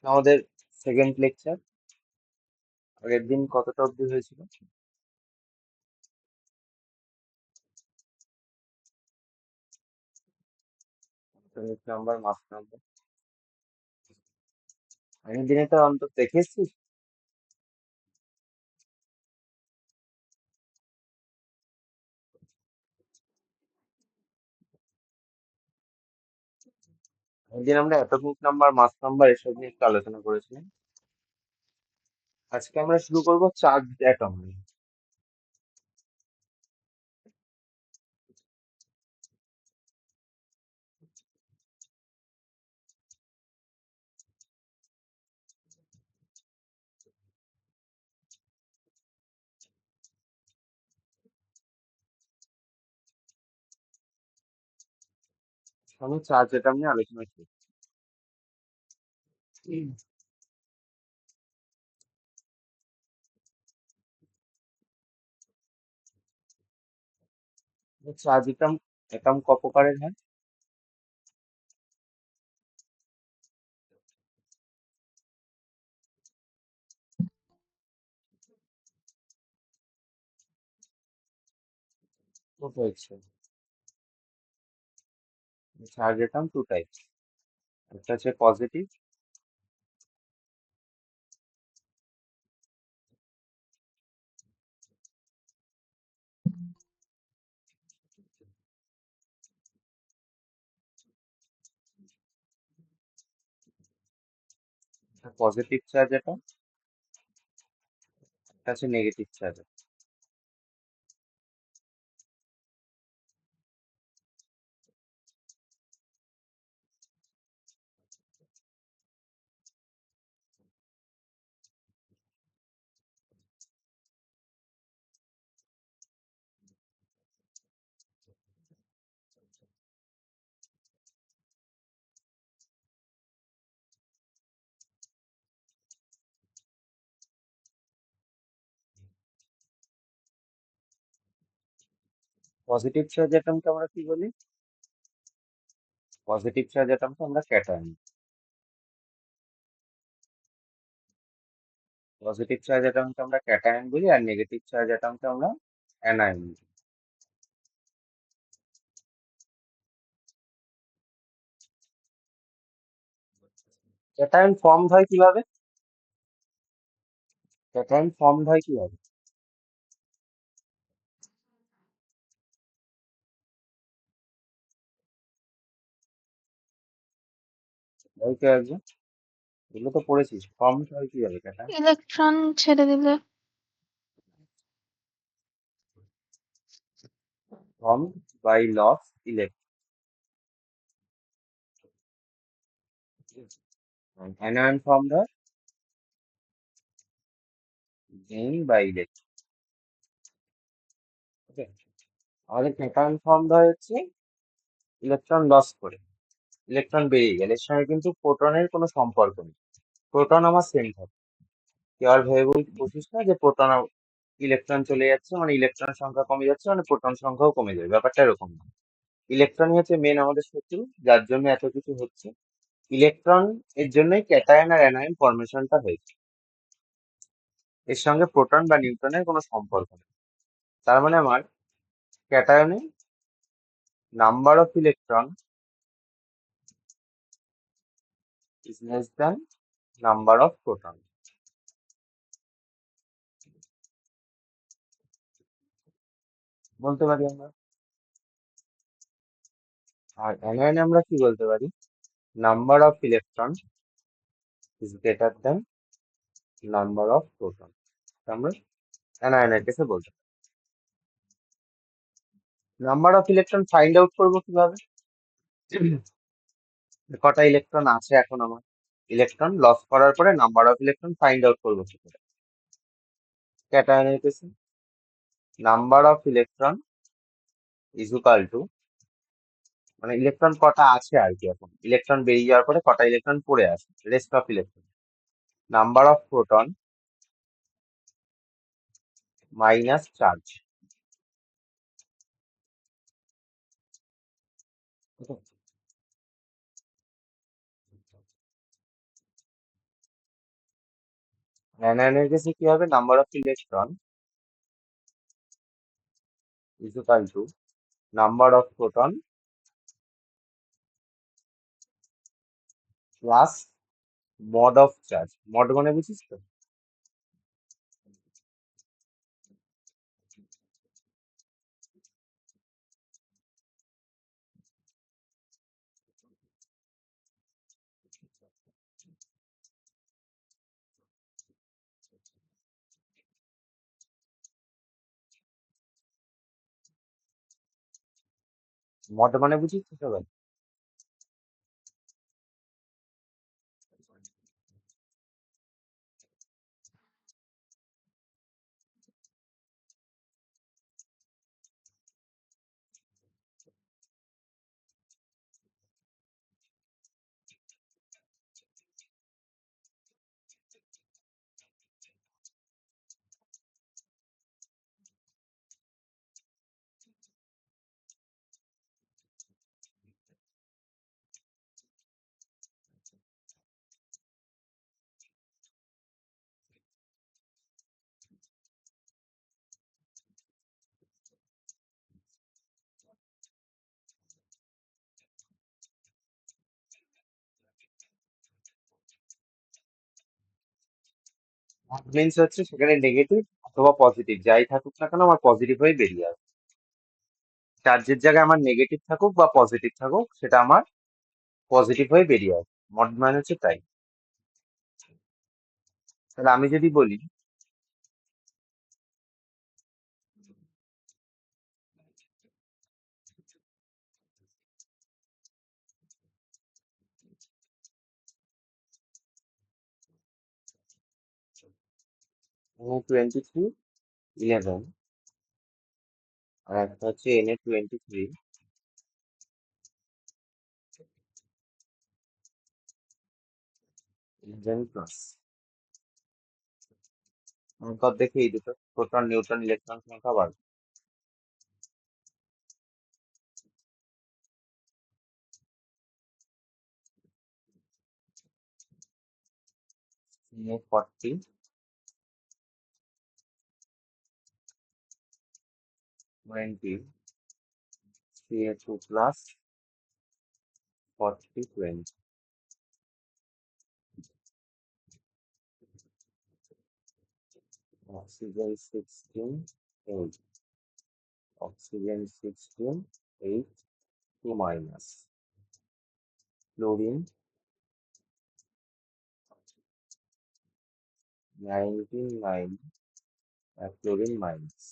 আমাদের second lecture. আগের দিন কতটা অবধি হয়েছিল? ইউনিট নাম্বার, মাস নাম্বার। আগের দিনে তো অন্তত দেখেছিস। আগের দিন আমরা অ্যাটমিক নাম্বার, মাস নাম্বার এসব নিয়ে একটু আলোচনা করেছিলাম। আজকে আমরা শুরু করব চার্জ অ্যাটম নিয়ে। আমি চার্জ অ্যাটম নিয়ে আলোচনা করি। চার্জ অ্যাটম অ্যাটম ক প্রকারের হয়? Two types. Charge atom two types. একটা হচ্ছে পজিটিভ, পজিটিভ চার্জ অ্যাটম, একটা হচ্ছে নেগেটিভ চার্জ। পজিটিভ চার্জ অ্যাটমকে আমরা কি বলি? পজিটিভ চার্জ অ্যাটমকে আমরা ক্যাটায়ন। পজিটিভ চার্জ অ্যাটমকে আমরা ক্যাটায়ন বলি, আর নেগেটিভ চার্জ অ্যাটমকে আমরা অ্যানায়ন বলি। ক্যাটায়ন ফর্ম হয় কিভাবে? ক্যাটায়ন ফর্ম হয় কিভাবে? ওই তো একজন, এগুলো তো পড়েছিস। ফর্ম হয় কিভাবে ক্যাটায়ন? ইলেকট্রন ছেড়ে দিলে। Form by loss electron. Anion form হয় গেইন বাই ইলেকট্রন। ওকে, আমাদের ক্যাটায়ন ফর্ম হয় হচ্ছে ইলেকট্রন লস করে। ইলেকট্রন বেরিয়ে গেলে এর সঙ্গে কিন্তু প্রোটনের কোনো সম্পর্ক নেই। প্রোটন আমার সেম থাকে। কেউ আর ভেবে বসিস না যে প্রোটন ইলেকট্রন চলে যাচ্ছে মানে ইলেকট্রন সংখ্যা কমে যাচ্ছে মানে প্রোটন সংখ্যাও কমে যাবে, ব্যাপারটা এরকম না। ইলেকট্রনই হচ্ছে মেন আমাদের শত্রু, যার জন্য এত কিছু হচ্ছে। ইলেকট্রন এর জন্যই ক্যাটায়ন আর অ্যানায়ন ফরমেশনটা হয়েছে। এর সঙ্গে প্রোটন বা নিউট্রনের কোনো সম্পর্ক নেই। তার মানে আমার ক্যাটায়নে number of electron is less than number of proton. বলতে পারি আমরা। আর অ্যানায়নে আমরা কি বলতে পারি? Number of electron is greater than number of proton. আমরা অ্যানায়নের কেসে বলতে পারি। Number of electron find out করবো কিভাবে? কটা ইলেকট্রন আছে এখন আমার? ইলেকট্রন লস করার পরে number of electron find out করবো কি করে? ক্যাটায়নের কেসে number of electron is equal two, মানে ইলেকট্রন কটা আছে আর কি, এখন ইলেকট্রন বেরিয়ে যাওয়ার পরে কটা ইলেকট্রন পড়ে আছে, rest of electron, number of proton minus charge. অ্যানায়নের কেসে কি হবে? Number of electron is equal to number of proton plus mod of charge. Mod মানে বুঝিস তো? মড মানে বুঝিস তো সবাই? মড মিন্স হচ্ছে সেখানে নেগেটিভ অথবা পজিটিভ যাই থাকুক না কেন আমার পজিটিভ হয়ে বেরিয়ে আসবে। চার্জের জায়গায় আমার নেগেটিভ থাকুক বা পজিটিভ থাকুক সেটা আমার পজিটিভ হয়ে বেরিয়ে আসবে। মড মানে হচ্ছে তাই। তাহলে আমি যদি বলি 23 11 আর একটা হচ্ছে Na23 11 প্লাস, কর দেখি এই দুটো প্রোটন নিউট্রন ইলেকট্রন সংখ্যা বাড়বে। Na40 20 Ca2 plus 40 20 oxygen 16 8 oxygen 16 8 2 minus chlorine 19 9 আর chlorine minus।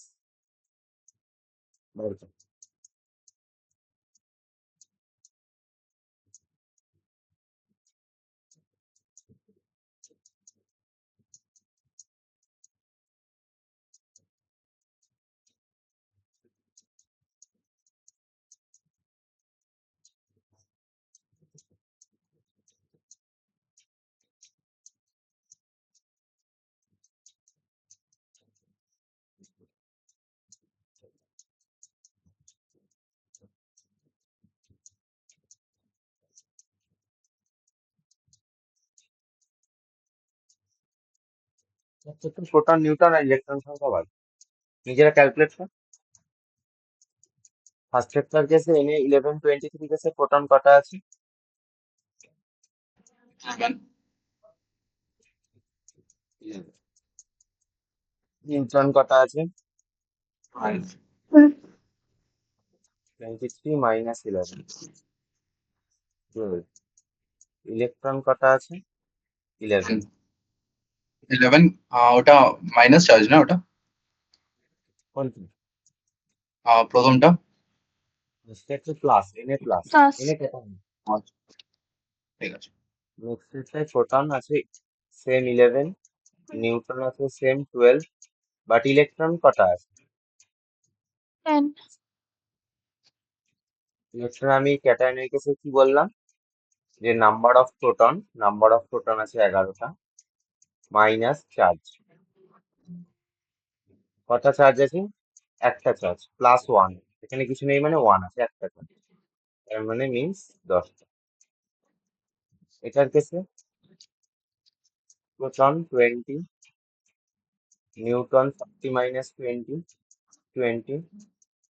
প্রোটন নিউট্রন আর ইলেকট্রন সংখ্যা বাড়বে। নিজেরা ক্যালকুলেট কর। ফার্স্ট ভেক্টর কেসে Na1123 কেসে প্রোটন কটা আছে? 11 নিউট্রন কটা আছে? 12 23 মাইনাস 11 12। ইলেকট্রন কটা আছে? 11। 11 ওটা মাইনাস চার্জ না ওটা কোনটি? প্রথমটা। নেক্সট হচ্ছে plus, Na plus, plus Na cation. আচ্ছা, ঠিক আছে। নেক্সট হচ্ছে প্রোটন আছে সেম 11, নিউট্রন আছে সেম 12, বাট ইলেকট্রন কটা আছে? 10 ইলেকট্রন আমি ক্যাটায়নের কেসে কি বললাম? যে নাম্বার অফ প্রোটন আছে 11টা মাইনাস চার্জ। কটা চার্জ আছে? একটা চার্জ প্লাস 1, এখানে কিছু নেই মানে 1 আছে, একটা চার্জ, তার মানে মিনস 10টা। এটার কেসে প্রোটন 20 নিউটন 40 মাইনাস 20, 20,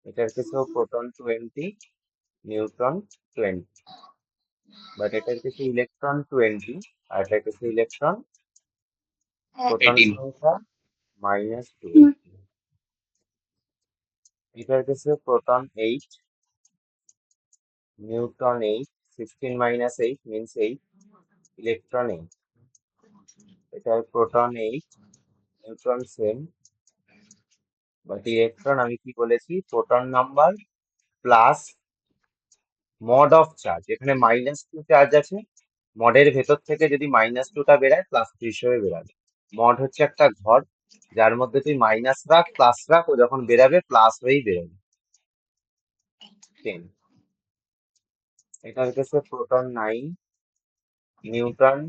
এটার কেসেও প্রোটন 20, নিউটন 20, বাট এটার কেসে ইলেকট্রন 20 আর এটার কেসে ইলেকট্রন প্রোটন 18. সংখ্যা মাইনাস 2, এটার কেসে proton 8, Newton 8, 16 minus 8 means 8, electron 8, এটার proton 8, Newton same, but electron আমি কি বলেছি, proton number plus mod of charge, এখানে -2 চার্জ আছে, মডের ভেতর থেকে যদি -2টা বেরায় +2 হিসেবে বেরাবে। মড হচ্ছে একটা ঘর যার মধ্যে তুই মাইনাস রাখ প্লাস রাখ, ও যখন বেরাবে প্লাস হয়েই বেরোবে। 10, এটার কাছে proton 9, Newton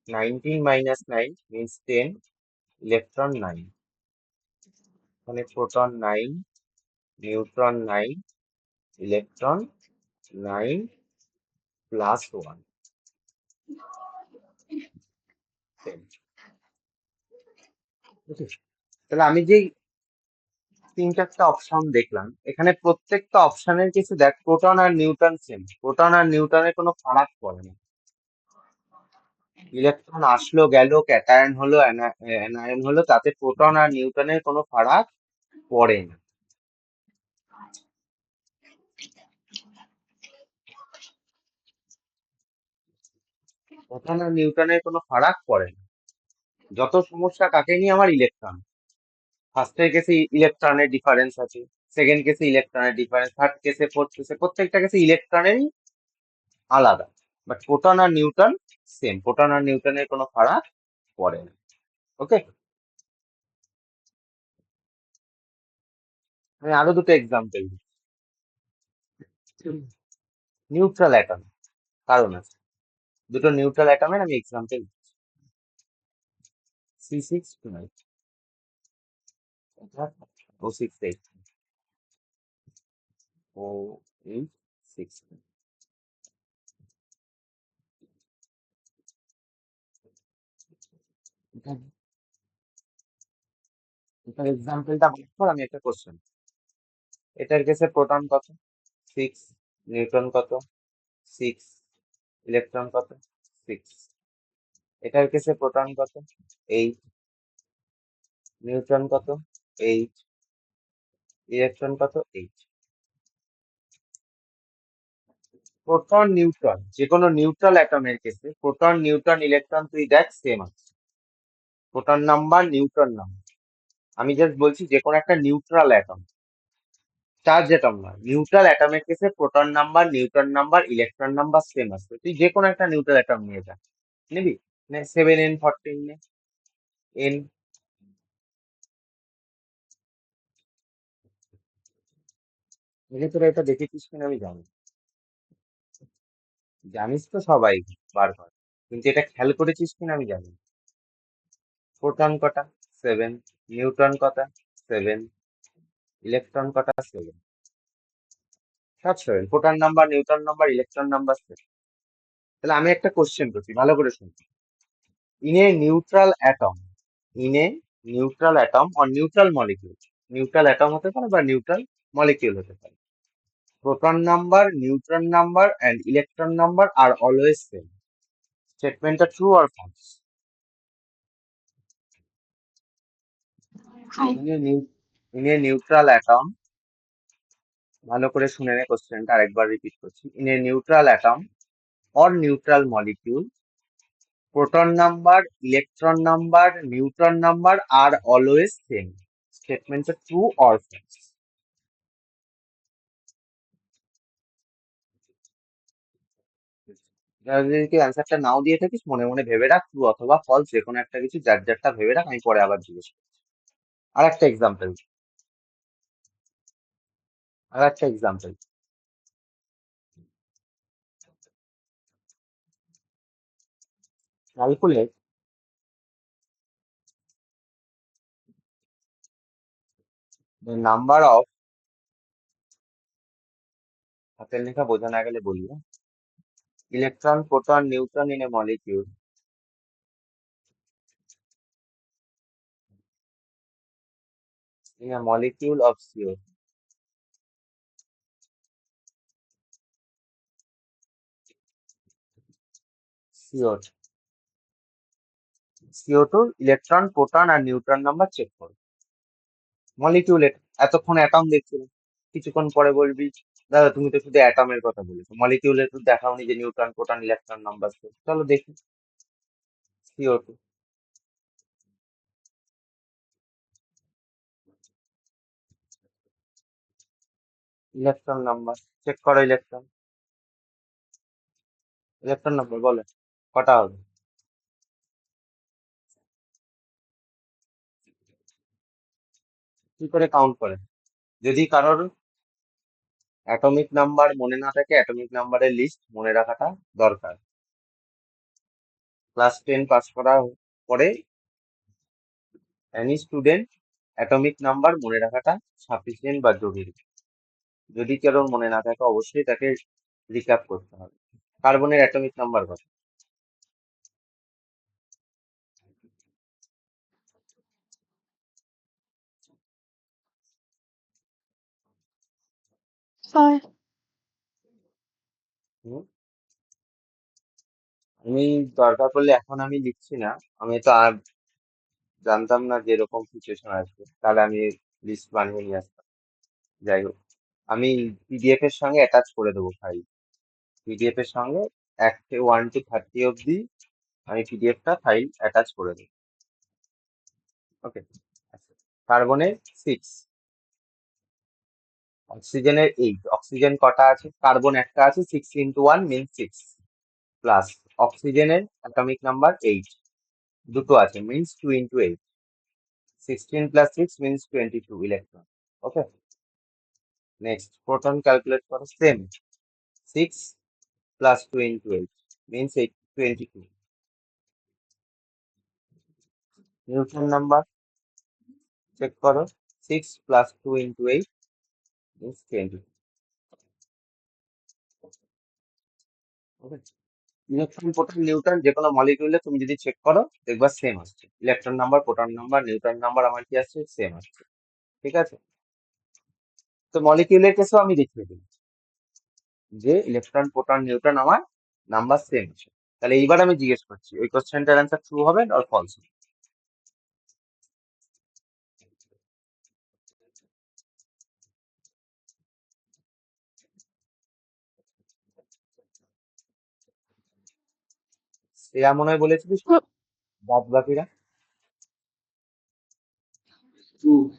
19 minus 9 means 10, electron 9, এখানে প্রোটন 9, নিউট্রন 9, ইলেকট্রন 9 প্লাস 1, 10। তাহলে আমি যে 3-4টা অপশন দেখলাম, এখানে প্রত্যেকটা অপশনের কিছু দেখ, প্রোটন আর নিউটন সেম, প্রোটন আর নিউটনের কোনো ফারাক পড়ে না। ইলেকট্রন আসলো গেল, ক্যাটায়ন হলো অ্যানায়ন হলো, তাতে প্রোটন আর নিউটনের কোনো ফারাক পড়ে না। প্রোটন আর নিউটনের কোনো ফারাক পড়ে না। যত সমস্যা কাকে নিয়ে, আমার ইলেকট্রন। ফার্স্টের কেসে ইলেকট্রনের ডিফারেন্স আছে, সেকেন্ড কেসে ইলেকট্রনের ডিফারেন্স, থার্ড কেসে, ফোর্থ কেসে, প্রত্যেকটা কেসে ইলেকট্রনেরই আলাদা, বাট প্রোটন আর নিউটন সেম, প্রোটন আর নিউটনের কোনো ফারাক পড়ে না। ওকে, আমি আরো দুটো এক্সাম্পল দিই। নিউট্রাল অ্যাটম, কারণ আছে, দুটো নিউট্রাল অ্যাটমের আমি এক্সাম্পল দিচ্ছি। C6 2, O6 8, O8 6, এটার এক্সাম্পলটা বলার পর আমি একটা কোশ্চেন, এটার কেসে প্রোটন কত, 6, নিউটন কত, 6, ইলেকট্রন কত, 6, এটার কেসে প্রোটন কত, 8, নিউটন কত, 8, ইলেকট্রন কত, 8। প্রোটন নিউট্রন, যে কোনো নিউট্রাল অ্যাটমের কেসে প্রোটন নিউট্রন ইলেকট্রন তুই দেখ সেম আছে, প্রোটন নাম্বার নিউট্রন নাম্বার। আমি জাস্ট বলছি যে কোনো একটা নিউট্রাল অ্যাটম, চার্জ অ্যাটম নয়, নিউট্রাল অ্যাটমের কেসে proton number, neutron number, electron number same আসবে। তুই যে কোনো একটা নিউট্রাল অ্যাটম নিয়ে যা, নিবি, 7n14 নে, n, তোরা এটা দেখেছিস কিনা আমি জানি, জানিস তো সবাই বারবার, কিন্তু এটা খেয়াল করেছিস কিনা আমি জানি না। প্রোটন কটা, 7, নিউট্রন কটা, 7, ইলেকট্রন কটা, 7, সব 7, proton number, neutron number, electron number 7। তাহলে আমি একটা কোশ্চেন করছি, ভালো করে শুন। In a neutral atom, in a neutral atom or neutral molecule, neutral atom হতে পারে বা নিউট্রাল মলিকিউল হতে পারে, proton number, neutron number and electron number are always same. Statement are true or false? True. In a neutral atom, ভালো করে শুনে নে কোশ্চেনটা আরেকবার রিপিট করছি। In a neutral atom or neutral molecule, proton number, electron number, neutron number are always same. Statement are true or false? যদি অ্যান্সারটা নাও দিয়ে থাকিস, মনে মনে ভেবে রাখ ট্রু অথবা ফলস, যে কোনো একটা কিছু, যার যারটা ভেবে রাখ, আমি পরে আবার জিজ্ঞেস করছি। আর একটা example, calculate the number of, হাতের লেখা বোঝা না গেলে বলি, electron, proton, neutron in a molecule in a molecule of CO. CO2 CO2 electron proton আর নিউট্রন নাম্বার চেক করো। মলিকিউল এতক্ষণ অ্যাটম দেখছিল, কিছুক্ষণ পরে বলবি দাদা তুমি তো শুধু অ্যাটমের কথা বলেছো, মলিকিউলের তো দেখাওনি যে নিউট্রন প্রোটন ইলেকট্রন নাম্বার। চলো দেখি। CO2 ইলেকট্রন নাম্বার চেক করো। ইলেকট্রন নাম্বার বলো কটা হবে। কি করে কাউন্ট করে? যদি কারোর অ্যাটমিক নাম্বার মনে না থাকে, অ্যাটমিক নাম্বারের লিস্ট মনে রাখাটা দরকার। ক্লাস 10 পাস করার পরে এনি স্টুডেন্ট অ্যাটমিক নাম্বার মনে রাখাটা সাফিসিয়েন্ট বা জরুরি। যদি কারোর মনে না থাকে অবশ্যই তাকে রিক্যাপ করতে হবে। কার্বনের অ্যাটমিক নাম্বার কত? 5. হুম? আমি দরকার পড়লে এখন আমি লিখছি না, আমি তো আর জানতাম না যে এরকম সিচুয়েশন আসবে, তাহলে আমি লিস্ট বানিয়ে নিয়ে আসতাম। যাই হোক, আমি পিডিএফ এর সঙ্গে অ্যাটাচ করে দেবো ফাইল। পিডিএফ এর সঙ্গে 1 to 30 অব্দি আমি পিডিএফটা ফাইল অ্যাটাচ করে দেবো। ওকে। কার্বনের 6, অক্সিজেনের 8। অক্সিজেন কটা আছে? কার্বন একটা আছে, 6 × 1 মিন 6, প্লাস অক্সিজেনের অ্যাটমিক নাম্বার 8, দুটো আছে means 2 × 8। 16 + 6 means 22 electron. Okay. Next proton calculate করো। Same 6 + 2 × 8 means 22। Neutron number check করো। 6 + 2 × 8 means 20। Okay. Electron proton neutron যে কোনো মলিকিউলে তুমি যদি চেক করো দেখবা সেম আসছে। Electron number, proton number, neutron number আমার কি আসছে? সেম আসছে। ঠিক আছে। তো মলিকিউলের কেসেও আমি দেখিয়ে দিই যে ইলেকট্রন প্রোটন নিউট্রন আমার নাম্বার সেম আছে। তাহলে এইবার আমি জিজ্ঞেস করছি ওই কোশ্চেনটার অ্যান্সার ট্রু হবে আর ফলস হবে? শ্রেয়া মনে হয় বলেছিলিস, বাদ বাকিরা True.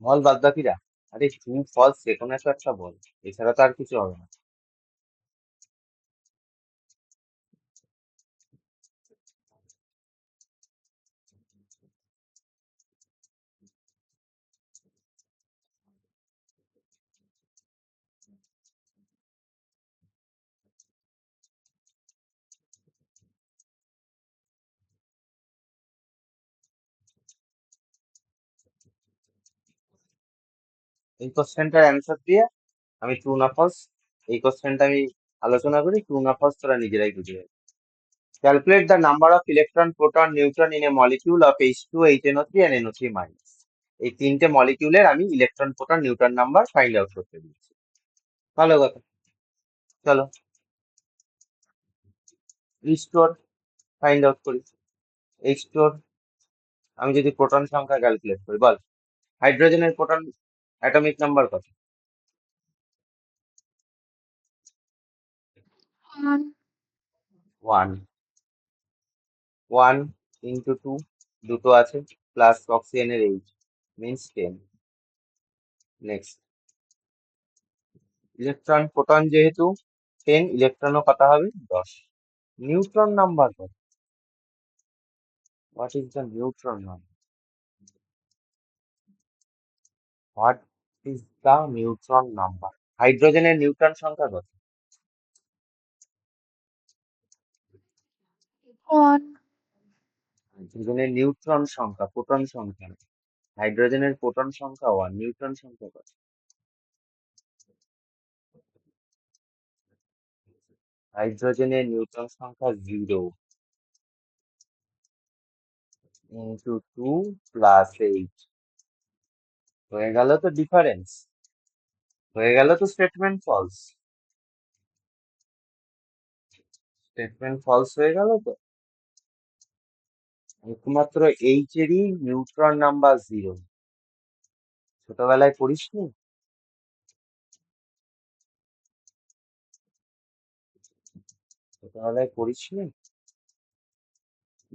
বল, বাদ বাকিরা। আরে ট্রু ফলস যে কোনো একটা বল, এছাড়া তো আর কিছু হবে না। এই কোশ্চেনটার অ্যান্সার দিয়ে আমি ট্রু না ফলস, এই কোশ্চেনটা আমি আলোচনা করি, ট্রু না ফলস তোরা নিজেরাই বুঝে যাবে। Calculate the number of electron, proton, neutron in a molecule of H2, HNO3 and NO3-। এই তিনটে মলিকিউলের আমি electron, proton, neutron number find out করতে দিচ্ছি। ভালো কথা। চলো রিস্টোর ফাইন্ড আউট করি। H2 আমি যদি প্রোটন সংখ্যা ক্যালকুলেট করি, বল হাইড্রোজেনের প্রোটন অ্যাটমিক নাম্বার কত? 1. 1। 1 × 2, দুটো আছে, প্লাস অক্সিজেনের 8 মিনস 10। নেক্সট ইলেকট্রন, প্রোটন যেহেতু 10, ইলেকট্রনও কত হবে? 10। নিউট্রন নাম্বার কত? What is the neutron number? What is the neutron number? হাইড্রোজেনের নিউট্রন সংখ্যা কত? 1. হাইড্রোজেনের নিউট্রন সংখ্যা, প্রোটন সংখ্যা না। হাইড্রোজেনের প্রোটন সংখ্যা 1, নিউট্রন সংখ্যা কত? হাইড্রোজেনের নিউট্রন সংখ্যা 0 ইন্টু 2 প্লাস 8 হয়ে গেল তো ডিফারেন্স, হয়ে গেল তো স্টেটমেন্ট ফলস, স্টেটমেন্ট ফলস হয়ে গেল তো। একমাত্র এইচ এরই নিউট্রন নাম্বার 0, ছোটবেলায় পড়িসনি? ছোটবেলায় পড়িসনি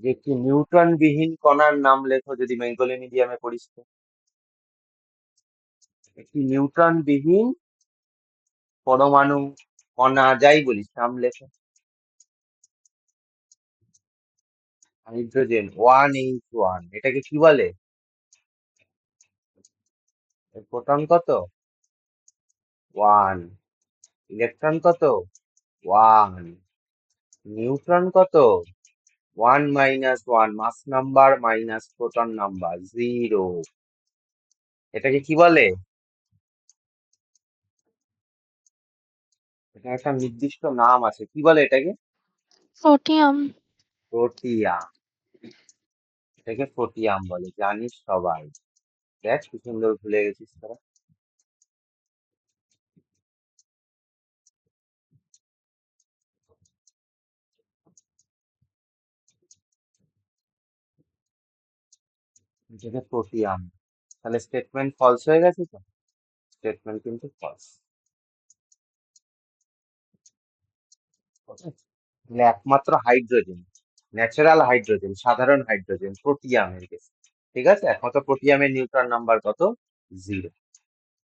যে একটি নিউট্রন বিহীন কণার নাম লেখো, যদি বেঙ্গলি মিডিয়ামে পড়িস তো। একটি নিউট্রন বিহীন পরমাণু, কণা, যাই বলিস, নাম লেখো। হাইড্রোজেন 1H1, এটাকে কি বলে? এর প্রোটন কত? 1। ইলেকট্রন কত? 1। নিউট্রন কত? 1 মাইনাস 1, মাস নাম্বার মাইনাস প্রোটন নাম্বার 0। এটাকে কি বলে? এটা একটা নির্দিষ্ট নাম আছে, কি বলে এটাকে? Protium. প্রোটিয়াম। এটাকে প্রোটিয়াম বলে, জানিস সবাই। দেখ কি সুন্দর ভুলে গেছিস তোরা। এটাকে প্রোটিয়াম। তাহলে স্টেটমেন্ট ফলস হয়ে গেছে তো, স্টেটমেন্ট কিন্তু ফলস। তাহলে একমাত্র হাইড্রোজেন, ন্যাচারাল হাইড্রোজেন, সাধারণ হাইড্রোজেন, প্রোটিয়ামের কেস, ঠিক আছে, একমাত্র প্রোটিয়ামের নিউট্রন নাম্বার কত? 0।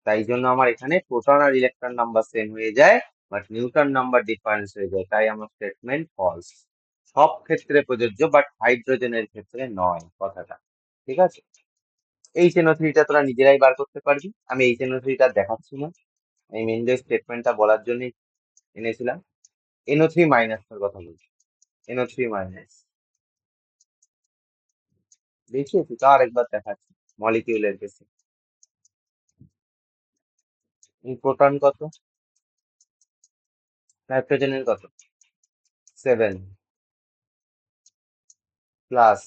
তাই জন্য আমার এখানে প্রোটন আর ইলেকট্রন নাম্বার সেম হয়ে যায়, বাট নিউটন নাম্বার ডিফারেন্স হয়ে যায়, তাই আমার স্টেটমেন্ট ফলস। সব ক্ষেত্রে প্রযোজ্য, বাট হাইড্রোজেনের ক্ষেত্রে নয় কথাটা, ঠিক আছে। এই NO3টা তোরা নিজেরাই বার করতে পারবি, আমি এই NO3টা দেখাচ্ছি না, এই মেনলি স্টেটমেন্টটা বলার জন্যই এনেছিলাম। NO3 মাইনাস এর কথা বলছি, NO3 মাইনাস দেখিয়েছি তো, আরেকবার দেখাচ্ছি মলিকিউলের কেসে। প্রোটন কত? নাইট্রোজেনের কত? 7 প্লাস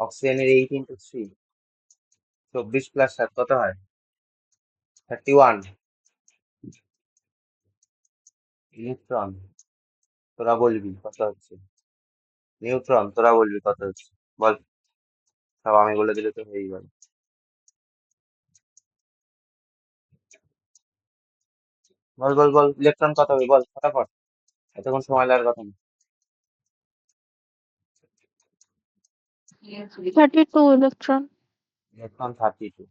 অক্সিজেনের 8 × 3, 24 প্লাস 7 কত হয়? 31। ইলেকট্রন তোরা বলবি কত হচ্ছে, নিউট্রন তোরা বলবি কত হচ্ছে, বল। সব আমি বলে দিলে তো হয়েই গেল। বল বল বল, ইলেকট্রন কত হবে বল ফটাফট, এতক্ষণ সময় লাগার কথা না। 32 electron. ইলেকট্রন 32।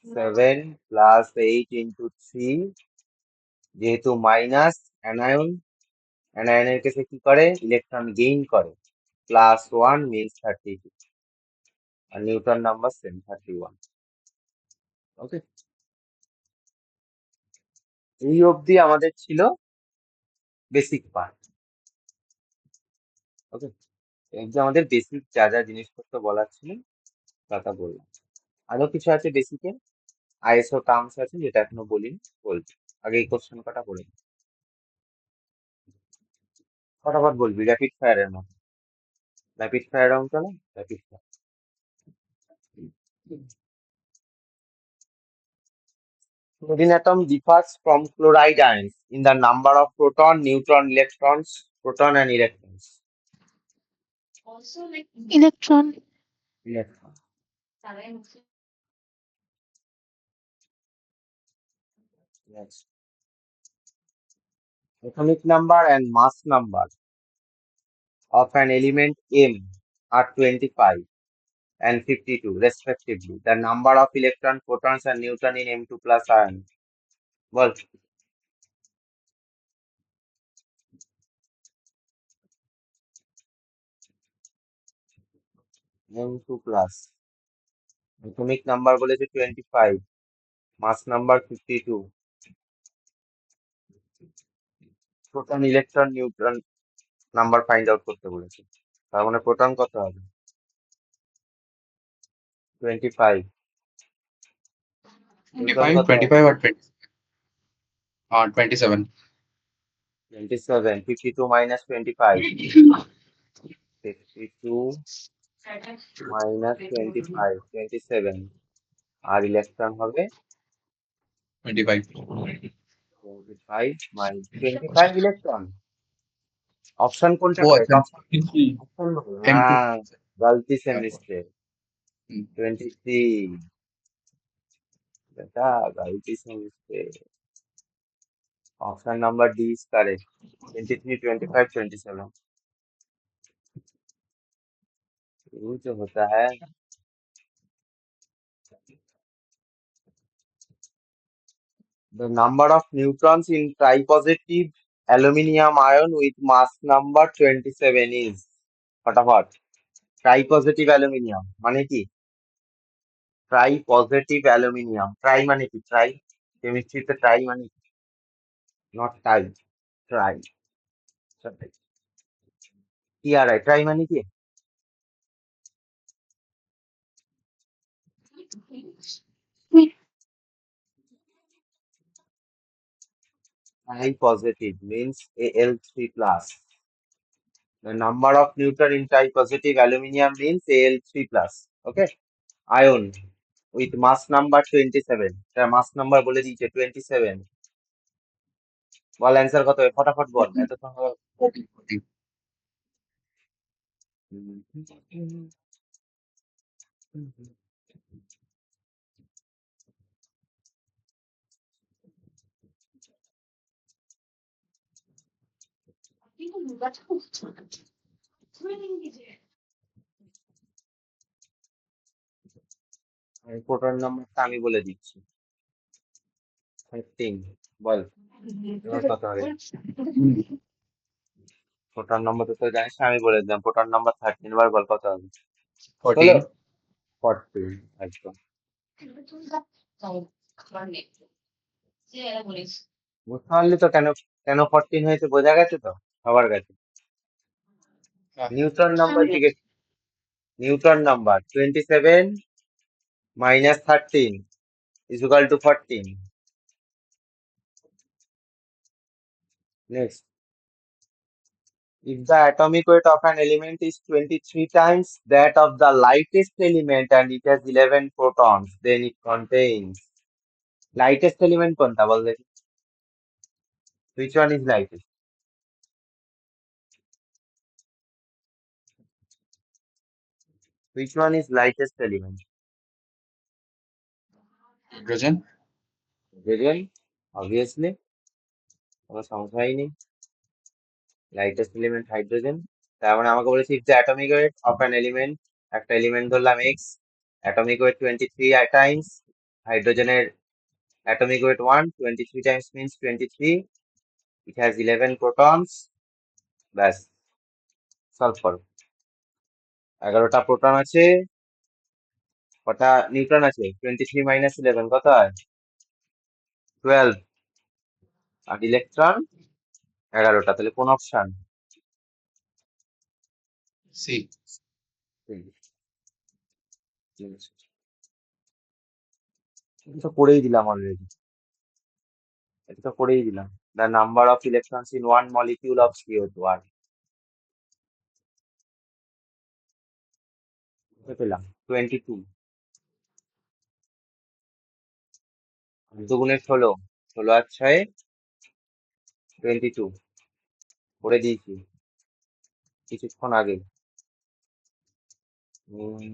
7 প্লাস 8 × 3, যেহেতু মাইনাস অ্যানায়ন, অ্যানায়নের কেসে কি করে? ইলেকট্রন গেইন করে, প্লাস 1 মিনস 32, আর নিউটন নাম্বার সেম 31। ওকে, এই অবধি আমাদের ছিল বেসিক পার্ট। ওকে, এই যে আমাদের বেসিক যা যা জিনিসপত্র বলার ছিল তা বললাম। আরো কিছু আছে বেসিকে, আইএসও টার্মস আছে যেটা এখনো বলিনি, বলছি। আগে এই কোশ্চেন কটা বলে নি। ফটাফট বলবি, র্যাপিড ফায়ারের মতো। র্যাপিড ফায়ার রাউন্ড চলো, rapid fire. Chlorine atom differs from chloride ions in the number of proton, neutron, electrons, proton and electrons. Electron. Electron. Yes. Atomic number and mass number of an element M are 25 and 52 respectively. The number of electron, protons and neutron in M2 plus ion. Ball. M2 plus. Atomic number বলেছে 25, mass number 52, proton, electron, neutron number find out করতে বলেছে, তার মানে proton কত হবে? 25 Newton 25, কত 25 or 20, 27. 27 52 minus 25 52 minus 25 27 R electron হবে 25. 25 minus 25 electron option কোনটা Oh, কারেক্ট अच्छा. Option M2. হ্যাঁ गलती से Yeah. Mistake Hmm. 23 बेटा गलती से mistake option number D is correct 23 25 27 ये जो होता है the number of neutrons in tripositive aluminium ion with mass number 27 is फटाफट tripositive aluminium মানে কি tripositive aluminium ট্রাই মানে কি ট্রাই কেমিস্ট্রিতে ট্রাই মানে নট টাই ট্রাই কি আর ট্রাই মানে কি tri positive means Al3 plus. The number of neutron in tri-positive aluminium means Al3 plus. Okay. Ion with mass number 27. তার mass number বলে দিয়েছে 27. বল answer কত হবে ফটাফট বল এতক্ষণ 40, 40. প্রোটন নাম্বারটা আমি বলে দিচ্ছি 13 বল এবার কত হবে প্রোটন নাম্বার তো তুই জানিস না, আমি বলে দিলাম প্রোটন নাম্বার 13 এবার বল কত হবে 14. 40 একদম বুঝতে পারলি তো কেন কেন 14 হয়েছে বোঝা গেছে তো সবার কাছে Yeah. নিউটন নাম্বার জিজ্ঞেস Newton number 27 minus 13 is equal to 14. Next, if the atomic weight of an element is 23 times that of the lightest element and it has 11 protons, then it contains lightest element কোনটা বল দেখি which one is lightest which one is lightest element Hydrogen. hydrogen obviously কোনো সংশয় নেই lightest element hydrogen তার মানে আমাকে বলেছে if the atomic weight of an element একটা এলিমেন্ট ধরলাম x atomic weight 23 times হাইড্রোজেনের atomic weight 1 23 times means 23 it has 11 protons ব্যাস সলভ করো 11টা প্রোটন আছে কটা নিউট্রন আছে 23 মাইনাস 11 কত হয় 12 আর ইলেকট্রন 11টা তাহলে কোন অপশন C. এটা তো করেই দিলাম অলরেডি এটা তো করেই দিলাম the number of electrons in one molecule of CO2 আর কত পেলাম 22 দুগুণে 16 16 আর 6 22 করে দিয়েছি কিছুক্ষণ আগে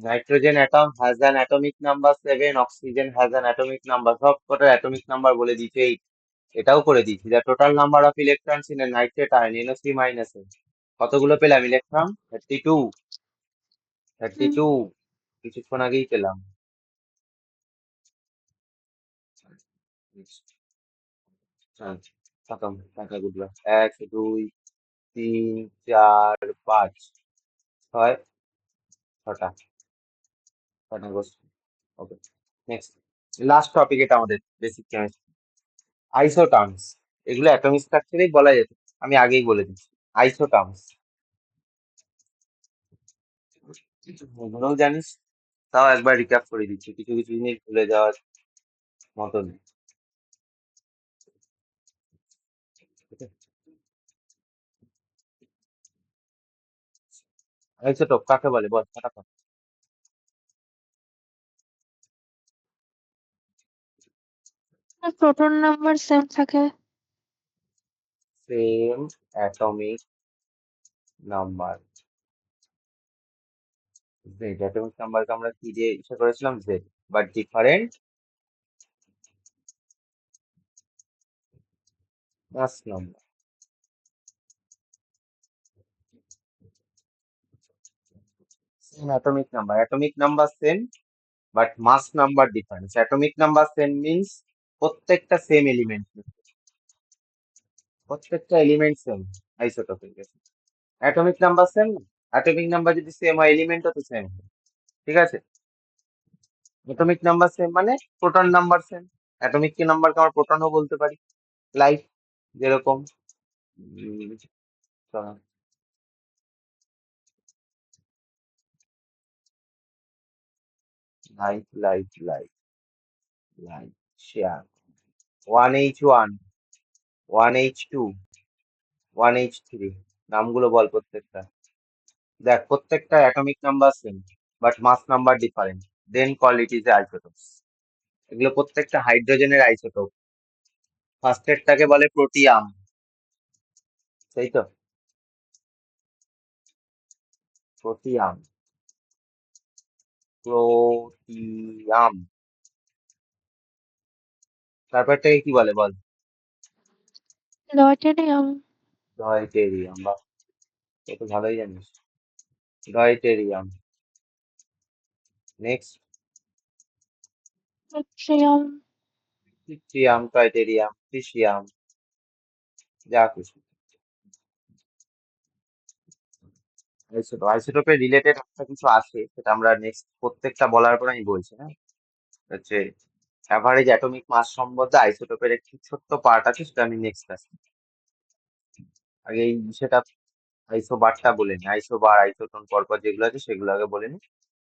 nitrogen atom has an atomic number 7 oxygen has an atomic number সব কটার atomic number বলে দিয়েছে 8 এটাও করে দিয়েছি the total number of electrons in a nitrate ion NO3 minus কতগুলো পেলাম ইলেকট্রন 32 32 কিছুক্ষণ আগেই পেলাম খতম টাকাগুলো 1 2 3 4 5 6 ছটা ছটা বস্তু ওকে নেক্সট লাস্ট টপিক এটা আমাদের বেসিক কেমিস্ট্রি আইসোটার্মস এগুলো অ্যাটমিক স্ট্রাকচারেই বলা যেত আমি আগেই বলে দিচ্ছি আইসোটার্মস এগুলোও জানিস তাও একবার রিক্যাপ করে দিচ্ছি, কিছু কিছু জিনিস ভুলে যাওয়ার মতন। আইসোটোপ কাকে বলে বল ফটাফট। প্রোটন নাম্বার সেম থাকে। Same atomic number. Z atomic নাম্বারকে আমরা কি দিয়ে ইসে করেছিলাম? Z. But different mass number. Same atomic number same, but mass number difference. Atomic number same means প্রত্যেকটা সেম এলিমেন্ট, প্রত্যেকটা এলিমেন্ট সেম আইসোটোপের ক্ষেত্রে। অ্যাটমিক নাম্বার সেম না, অ্যাটমিক নাম্বার যদি সেম হয় এলিমেন্টও তো সেম, ঠিক আছে? অ্যাটমিক নাম্বার সেম মানে প্রোটন নাম্বার সেম। অ্যাটমিক কি নাম্বারকে আমরা প্রোটনও বলতে পারি, লাইক যেরকম like like like like share. 1H1, 1H2, 1H3, নামগুলো বল প্রত্যেকটা। দেখ প্রত্যেকটা atomic number same, but mass number different, then call it is isotopes. এগুলো প্রত্যেকটা হাইড্রোজেনের আইসোটোপ। ফার্স্টেরটাকে বলে প্রোটিয়াম, সেই তো, প্রোটিয়াম, প্রোটিয়াম। তারপরটাকে কি বলে বল? ডয়টেরিয়াম। ডয়টেরিয়াম। বা এ তো ভালোই জানিস। ডয়টেরিয়াম। নেক্সট ট্রিয়াম। ট্রিটিয়াম, টয়টেরিয়াম, ট্রিসিয়াম, যা কিছু। আইসোটোপ, আইসোটোপের রিলেটেড একটা কিছু আছে, সেটা আমরা নেক্সট প্রত্যেকটা বলার পর আমি বলছি, হ্যাঁ? হচ্ছে অ্যাভারেজ অ্যাটমিক মাস সম্বন্ধে আইসোটোপের একটি ছোট্ট পার্ট আছে, সেটা আমি নেক্সট আসি। আগে এই সেটা আইসোবারটা বলে নি, আইসোবার আইসোটোন পরপর যেগুলো আছে সেগুলো আগে বলে নি,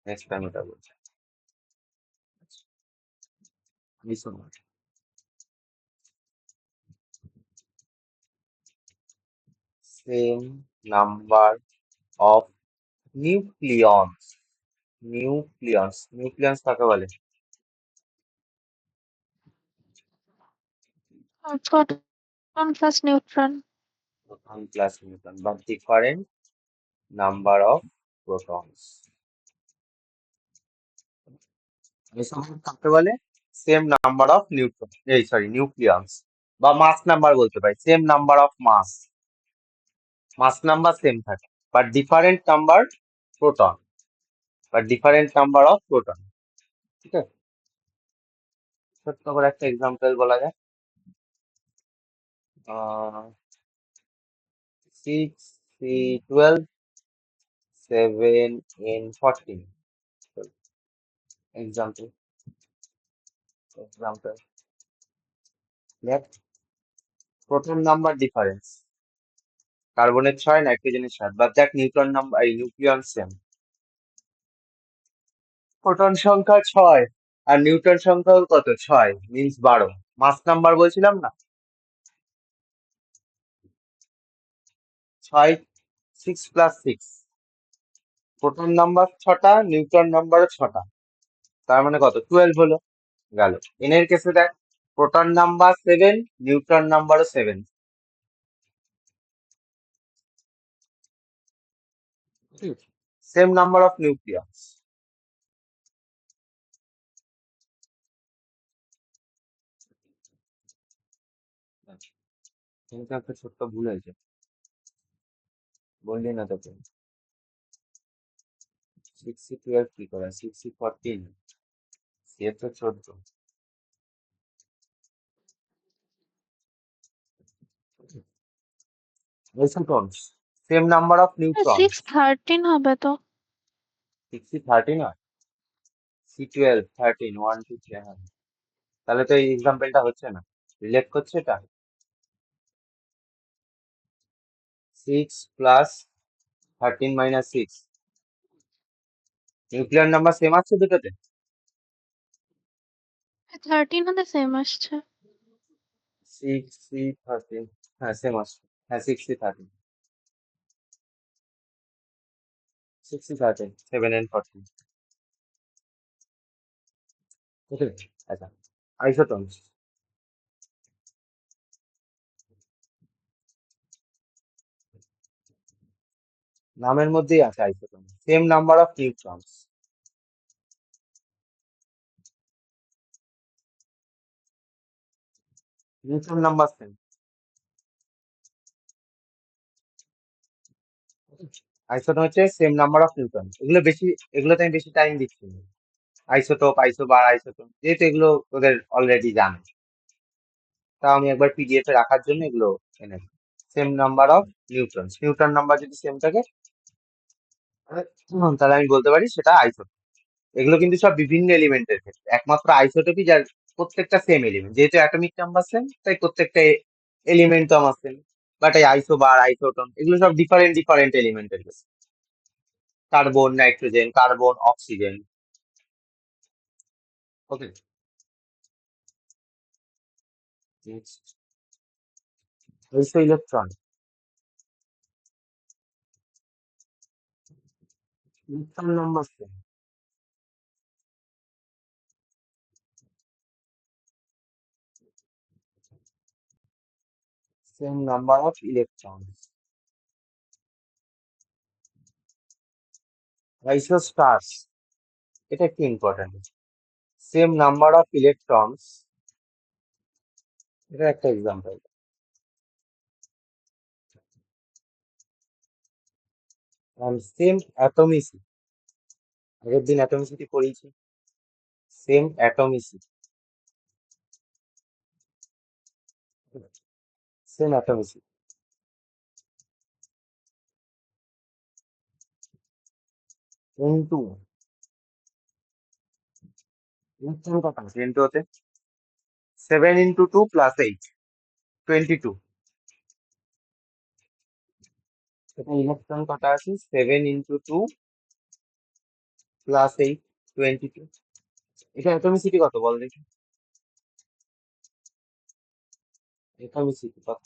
নেক্সট টাইম ওটা বলছি। Isobar same number of nucleons. Nucleons কাকে বলে? Proton plus neutron. Proton plus neutron, but different number of protons. Isobar কাকে বলে? সেম নাম্বার অফ নিউট্রন, এই সরি নিউক্লিয়ন্স, বা মাস নাম্বার বলতে পারি, same number of mass. Mass number same থাকে, but different number proton, but different number of proton. ঠিক আছে, ছোট্ট করে একটা এক্সাম্পল বলা যায়। 6C12, 7N14। এক্সাম্পল, এক্সাম্পল দেখ, প্রোটন নাম্বার ডিফারেন্স, কার্বনের 6, নাইট্রোজেনের 7, বাট দেখ নিউট্রন নাম্বার এই নিউক্লিয়ন সেম। প্রোটন সংখ্যা 6 আর নিউট্রন সংখ্যা কত? 6 মিনস 12। মাস নাম্বার বলছিলাম না, 6, 6+6। প্রোটন নাম্বার 6টা, নিউট্রন নাম্বারও 6টা, তার মানে কত? 12 হলো, গেল। এন এর কেসে দেখ, প্রোটন নাম্বার 7, নিউট্রন নাম্বারও 7, সেম নাম্বার অফ নিউক্লিয়াস। কিন্তু একটা ছোট্ট ভুল হয়েছে, বললি না তোকে। 6C12 কি করে? 6C14, সে তো 14। আইসোটনস, সেম নাম্বার অফ নিউট্রনস। 613 হবে তো। 6C13 হয়, C12 13, 1 2 3, হ্যাঁ। তাহলে তো এই এক্সাম্পলটা হচ্ছে না, রিলেট করছে এটা। 6 + 13 - 6, নিউক্লিয়ার নাম্বার সেম আছে দুটোতে? 13 হলে সেম আসছে। 6 3 13, হ্যাঁ সেম আসছে। হ্যাঁ 6 3 13, 6 3 13, 7 and 14। ওকে, আচ্ছা, আইসোটোনস নামের মধ্যেই আছে isotone, same number of neutrons, neutron number same. Isotone হচ্ছে সেম নাম্বার অফ নিউট্রন। এগুলো বেশি, এগুলোতে আমি বেশি টাইম দিচ্ছি না। আইসোটোপ, আইসোবার, আইসোটোন, যেহেতু এগুলো তোদের অলরেডি জানে, তা আমি একবার পিডিএফ এ রাখার জন্য এগুলো এনেছি। Same number of neutron, neutron number যদি সেম থাকে তাহলে আমি বলতে পারি সেটা আইসোটোপ। এগুলো কিন্তু সব বিভিন্ন এলিমেন্টের ক্ষেত্রে, একমাত্র আইসোটোপই যার প্রত্যেকটা সেম এলিমেন্ট, যেহেতু অ্যাটমিক নাম্বার সেম তাই প্রত্যেকটা এলিমেন্ট তো আমার সেম। বাট এই আইসোবার, আইসোটোন এগুলো সব ডিফারেন্ট ডিফারেন্ট এলিমেন্টের case. Carbon, nitrogen, carbon, oxygen. Okay, iso electron, electron number same, same number of electrons. Isosters, এটা একটু important. Same number of electrons, এটা একটা এক্সাম্পল। and সেম অ্যাটমিসিটি, আগের দিন অ্যাটমিসিটি পড়িয়েছি। Same atomicity, same atomicity, N2, electron কত আছে N2 তে? 7 into 2 plus 8, 22। এটা ইলেকট্রন কত আছে? 7 into 2 plus 8, 22। এটা অ্যাটমিসিটি কত বল দেখি? অ্যাটমিসিটি কত?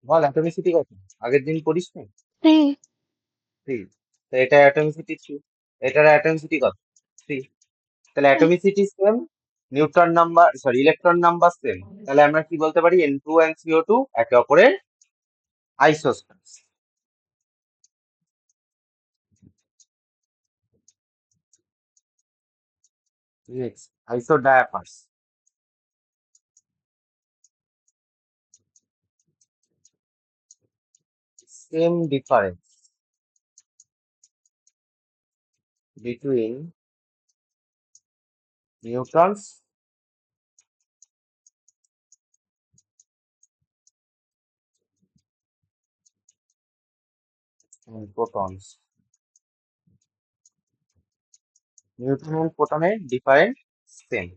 বল অ্যাটমিসিটি কত? আগের দিন পড়িস নি? 3। 3। তো এটা অ্যাটমিসিটি 3, এটার অ্যাটমিসিটি কত? 3। তাহলে atomicity same, neutron number, sorry electron number same. তাহলে আমরা কি বলতে পারি? N2 and CO2 একে অপরের আইসোস্টার্স। Next, isodiaphers, same difference between neutrons and protons। Neutron এবং প্রোটনের ডিফারেন্ট সেম।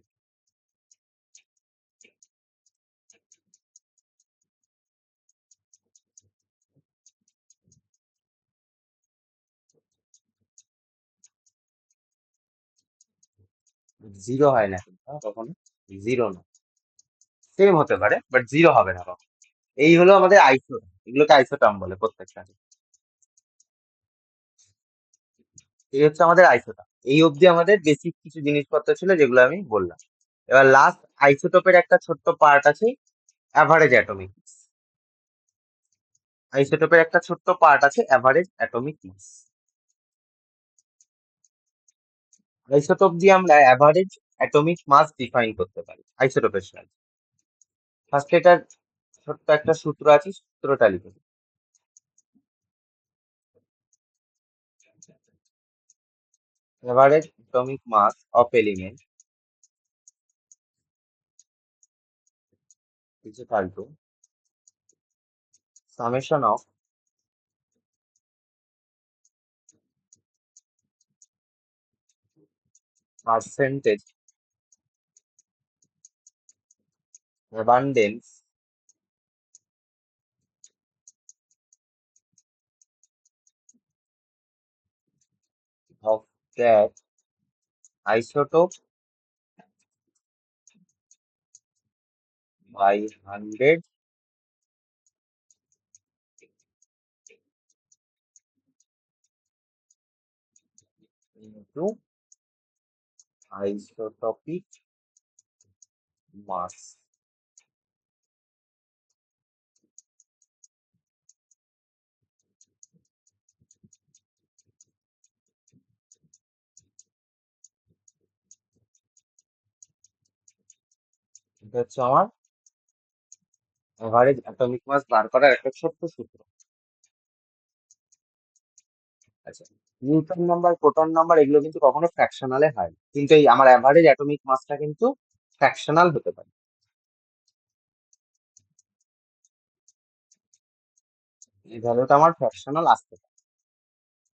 জিরো হয় না কিন্তু, কখনো জিরো না। সেম হতে পারে বাট জিরো হবে না কখনো। এই হলো আমাদের আইসো, এগুলোকে আইসোটার্ম বলে প্রত্যেকটা। এই হচ্ছে আমাদের আইসোটার্ম। এই অবধি আমাদের বেসিক কিছু জিনিসপত্র ছিল যেগুলো আমি বললাম। এবার লাস্ট আইসোটোপের একটা ছোট্ট পার্ট আছে, অ্যাভারেজ অ্যাটমিক মাস। আইসোটোপের একটা ছোট্ট পার্ট আছে, অ্যাভারেজ অ্যাটমিক মাস। আইসোটোপ দিয়ে আমরা অ্যাভারেজ অ্যাটমিক মাস ডিফাইন করতে পারি আইসোটোপের সাহায্যে। ফার্স্ট এটার ছোট্ট একটা সূত্র আছে, সূত্রটা লিখে দিই। Average atomic mass of element is equal to summation of percentage abundance of that isotope by 100 into isotopic mass. এটা হচ্ছে আমার এভারেজ অ্যাটমিক মাস বার করার একটা ছোট্ট সূত্র। আচ্ছা, নিউটন নাম্বার, প্রোটন নাম্বার এগুলো কিন্তু কখনো ফ্র্যাকশনালে হয় না, কিন্তু এই আমার অ্যাভারেজ অ্যাটমিক মাসটা কিন্তু ফ্র্যাকশনাল হতে পারে। এই ভ্যালুটা আমার ফ্র্যাকশনাল আসতে পারে,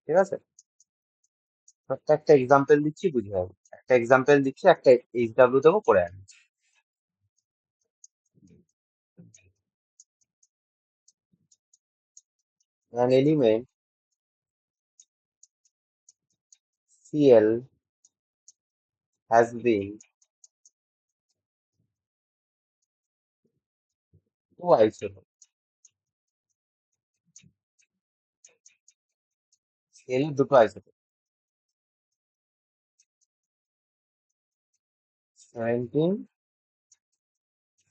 ঠিক আছে? একটা এক্সাম্পল দিচ্ছি, বুঝে যাবে। একটা এক্সাম্পল দিচ্ছি, একটা এইচডব্লিউ দেবো, করে আনি। An element Cl has been two isotope. Cl এর দুটো আইসোটোপ, 17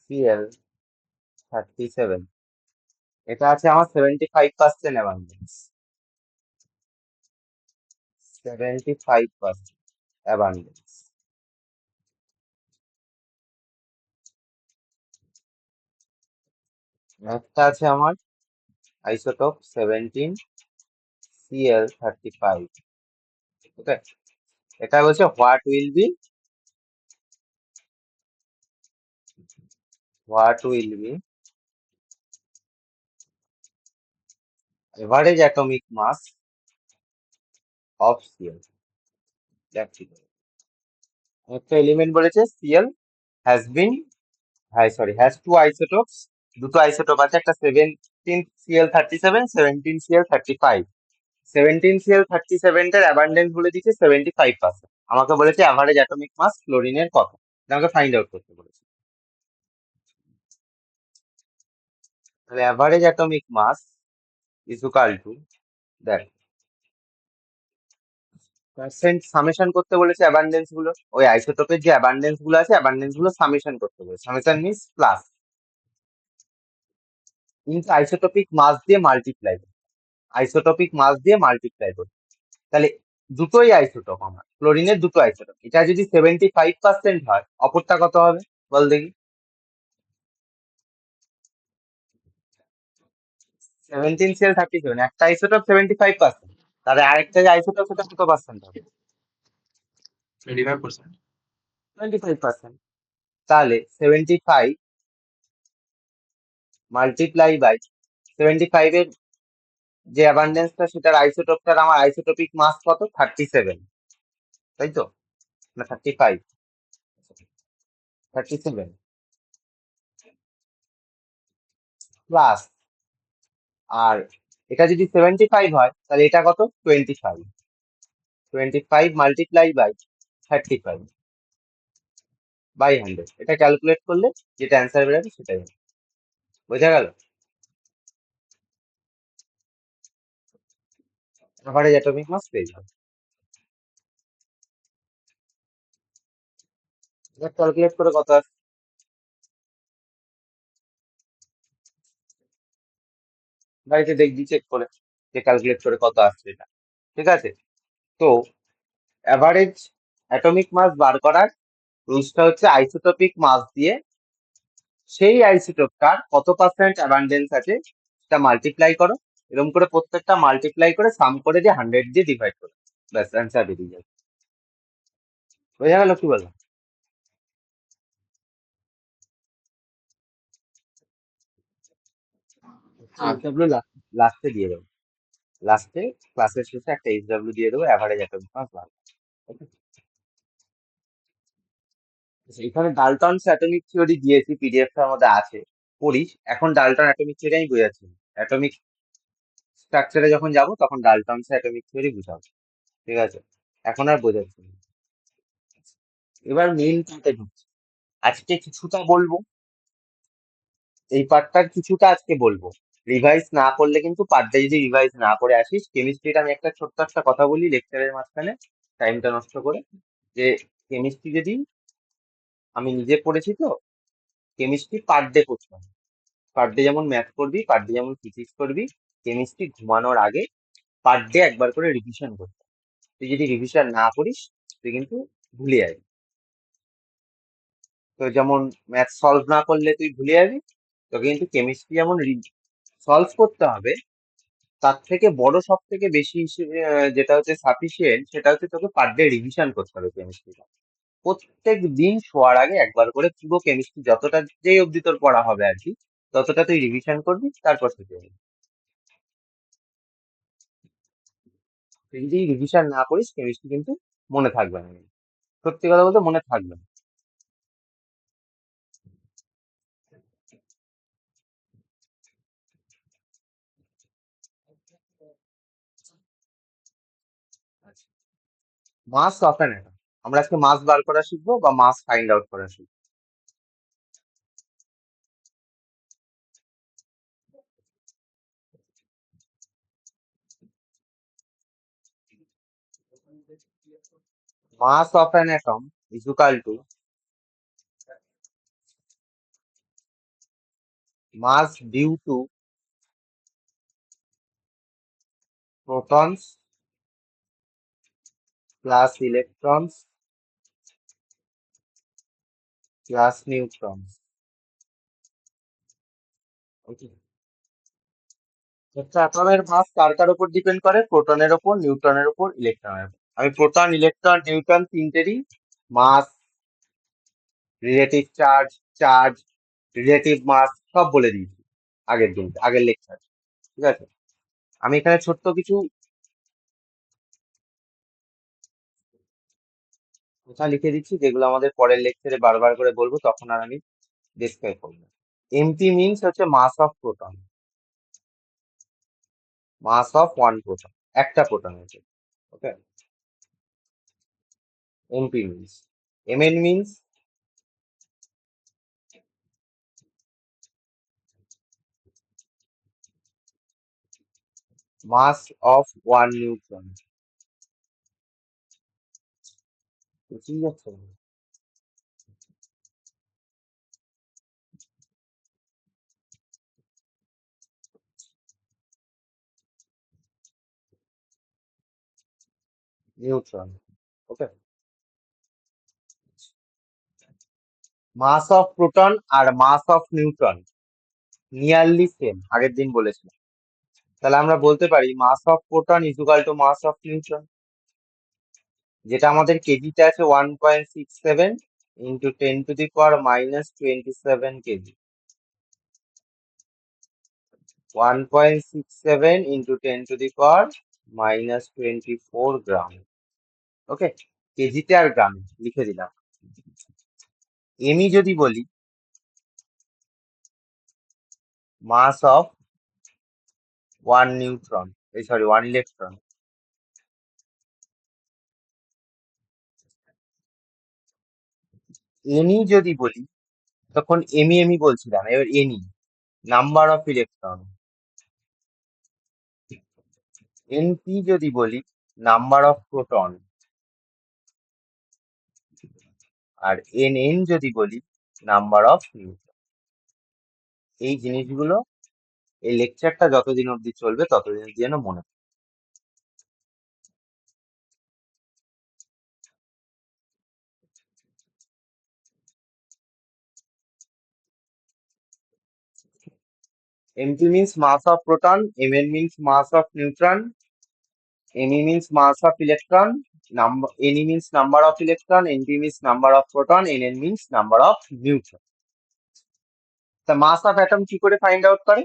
Cl37। এটা আছে আমার 75% অ্যাবান্ডেন্স, 75% অ্যাবান্ডেন্স। একটা আছে আমার আইসোটোপ 17 Cl35। ওকে, এটা বলছে what will be average atomic mass of Cl। একটা এলিমেন্ট বলেছে Cl হ্যাজ বিন, হ্যাঁ সরি, হ্যাজ টু আইসোটোপস, দুটো আইসোটোপ আছে, একটা 17 Cl37, 17 Cl35। 17 Cl37টার অ্যাবান্ডেন্স বলে দিচ্ছে 75%। আমাকে বলেছে অ্যাভারেজ অ্যাটমিক মাস ক্লোরিনের কত, এটা আমাকে ফাইন্ড আউট করতে বলেছে। তাহলে average atomic mass is equal to, দেখ, পার্সেন্ট সামেশন করতে বলেছে অ্যাবান্ডেন্স গুলো, ওই আইসোটোপের যে অ্যাবান্ডেন্স গুলো আছে অ্যাবান্ডেন্স গুলো সামেশন করতে বলেছে। সামেশন মিন্স প্লাস, কিন্তু আইসোটোপিক মাস দিয়ে মাল্টিপ্লাই, আইসোটোপিক মাস দিয়ে মাল্টিপ্লাই করতে। তাহলে দুটোই আইসোটোপ, আমার ক্লোরিনের দুটো আইসোটোপ, এটা যদি 75% হয়, অপরটা কত হবে বল দেখি? 17 Cl37, একটা আইসোটোপ 75%, তাহলে আরেকটা যে আইসোটোপ সেটা কত পার্সেন্ট হবে? 25%. 25%। তাহলে 75 মাল্টিপ্লাই বাই 75 এর যে অ্যাবান্ডেন্সটা, সেটার আইসোটোপটার আমার আইসোটোপিক মাস কত? 37, তাই তো? না 35, 37 প্লাস, আর এটা যদি 75 হয় তাহলে এটা কত? 25। 25 মাল্টিপ্লাই বাই 35 বাই 100, এটা ক্যালকুলেট করলে যেটা অ্যান্সার বেরোবে সেটাই হবে। বোঝা গেল? এভারেজ অ্যাটমিক মাস পেয়ে যাবে। এটা ক্যালকুলেট করে কত আসছে? বাড়িতে দেখবি চেক করে, যে ক্যালকুলেট করে কত আসছে এটা, ঠিক আছে? তো অ্যাভারেজ অ্যাটমিক মাস বার করার রুলসটা হচ্ছে আইসোটোপিক মাস দিয়ে সেই আইসোটোপটার কত পার্সেন্ট অ্যাবান্ডেন্স আছে সেটা মাল্টিপ্লাই করো, এরকম করে প্রত্যেকটা মাল্টিপ্লাই করে সাম করে দিয়ে 100 দিয়ে ডিভাইড করো, ব্যাস অ্যান্সার বেরিয়ে যাবে। বোঝা গেল কি বললাম? হ্যাঁ। এইচডব্লিউ লাস্টে দিয়ে দেবো, লাস্টে ক্লাসের শেষে একটা এইচডব্লিউ দিয়ে দেবো, অ্যাভারেজ অ্যাটমিক মাস বার। এখানে ডালটনস অ্যাটমিক থিওরি দিয়েছি, পিডিএফ এর মধ্যে আছে, পড়িস। এখন ডালটন অ্যাটমিক থিওরি আমি বোঝাচ্ছি, অ্যাটমিক স্ট্রাকচারে যখন যাব তখন ডালটনস অ্যাটমিক থিওরি বুঝাবো, ঠিক আছে? এখন আর বোঝাচ্ছি না। এবার মেইন পার্টে ঢুকছি। আজকে কিছুটা বলবো, এই পার্টটার কিছুটা আজকে বলবো। রিভাইজ না করলে কিন্তু পার্টটা যদি রিভাইজ না করে আসিস, কেমিস্ট্রিটা আমি একটা ছোট্ট একটা কথা বলি লেকচারের মাঝখানে, টাইমটা নষ্ট করে, যে কেমিস্ট্রি যদি আমি নিজে পড়েছি তো, কেমিস্ট্রি পার ডে করতে হবে। পার ডে যেমন ম্যাথ করবি, পার ডে যেমন ফিজিক্স করবি, কেমিস্ট্রি ঘুমানোর আগে পার ডে একবার করে রিভিশন করতে হবে। তুই যদি রিভিশন না করিস তুই কিন্তু ভুলে যাবি। তো যেমন ম্যাথ সলভ না করলে তুই ভুলে যাবি, তোকে কিন্তু কেমিস্ট্রি যেমন সলভ করতে হবে, তার থেকে বড় সব থেকে বেশি যেটা হচ্ছে সাফিসিয়েন্ট, সেটা হচ্ছে তোকে পার ডে রিভিশন করতে হবে কেমিস্ট্রিটা। প্রত্যেক দিন শোয়ার আগে একবার করে পুরো কেমিস্ট্রি যতটা যেই অবধি তোর পড়া হবে আর কি, ততটা তুই রিভিশন করবি, তারপর তুই করবি। তুই যদি রিভিশন না করিস কেমিস্ট্রি কিন্তু মনে থাকবে না, সত্যি কথা বলতে মনে থাকবে না। মাস অফ অ্যান অ্যাটম, আমরা আজকে মাস বার করা শিখবো বা মাস ফাইন্ড আউট করা শিখবো। Mass of an atom is equal to mass due to protons plus electrons plus neutrons. Okay. একটা অ্যাটমের মাস কার কার উপর ডিপেন্ড করে? প্রোটনের উপর, নিউট্রনের উপর, ইলেকট্রনের উপর। আমি প্রোটন, ইলেকট্রন, নিউট্রন তিনটেরই মাস, রিলেটিভ চার্জ, চার্জ, রিলেটিভ মাস সব বলে দিয়েছি আগের দিন, আগের লেকচার, ঠিক আছে? আমি এখানে ছোট্ট কিছু কথা লিখে দিচ্ছি যেগুলো আমাদের পরের লেকচারে বারবার করে বলবো, তখন আর আমি ডিসক্রাইব করবো। এমপি মিনস হচ্ছে mass of proton, mass of one proton, একটা প্রোটন হচ্ছে, okay? MP means, MN means mass of one neutron. বুঝতেই যাচ্ছে neutron, okay? Mass of proton আর mass of neutron nearly same, আগের দিন বলেছিলাম। তাহলে আমরা বলতে পারি mass of proton is equal to mass of neutron, যেটা আমাদের কেজিতে আছে 1.67 ইন্টু 10⁻⁻27 কেজি। 1.67 ইন্টু 10⁻⁻24 গ্রাম, ওকে? কেজিতে আর গ্রামে লিখে দিলাম। এমই যদি বলি, মাস অফ ওয়ান নিউট্রন, এই সরি ওয়ান ইলেকট্রন। এনি যদি বলি, তখন এমি এমি বলছিলাম, এবার n e number of electron. N p যদি বলি, নাম্বার অফ প্রোটন। আর এন এন যদি বলি, নাম্বার অফ নিউট্রন। এই জিনিসগুলো এই লেকচারটা যতদিন অবধি চলবে ততদিন অবধি যেন মনে থাকে। MP means mass of proton, Mn means mass of neutron, Me means mass of electron, Ne means number of electron, Np means number of proton, Nn means number of neutron. The mass of atom কি করে find out করে?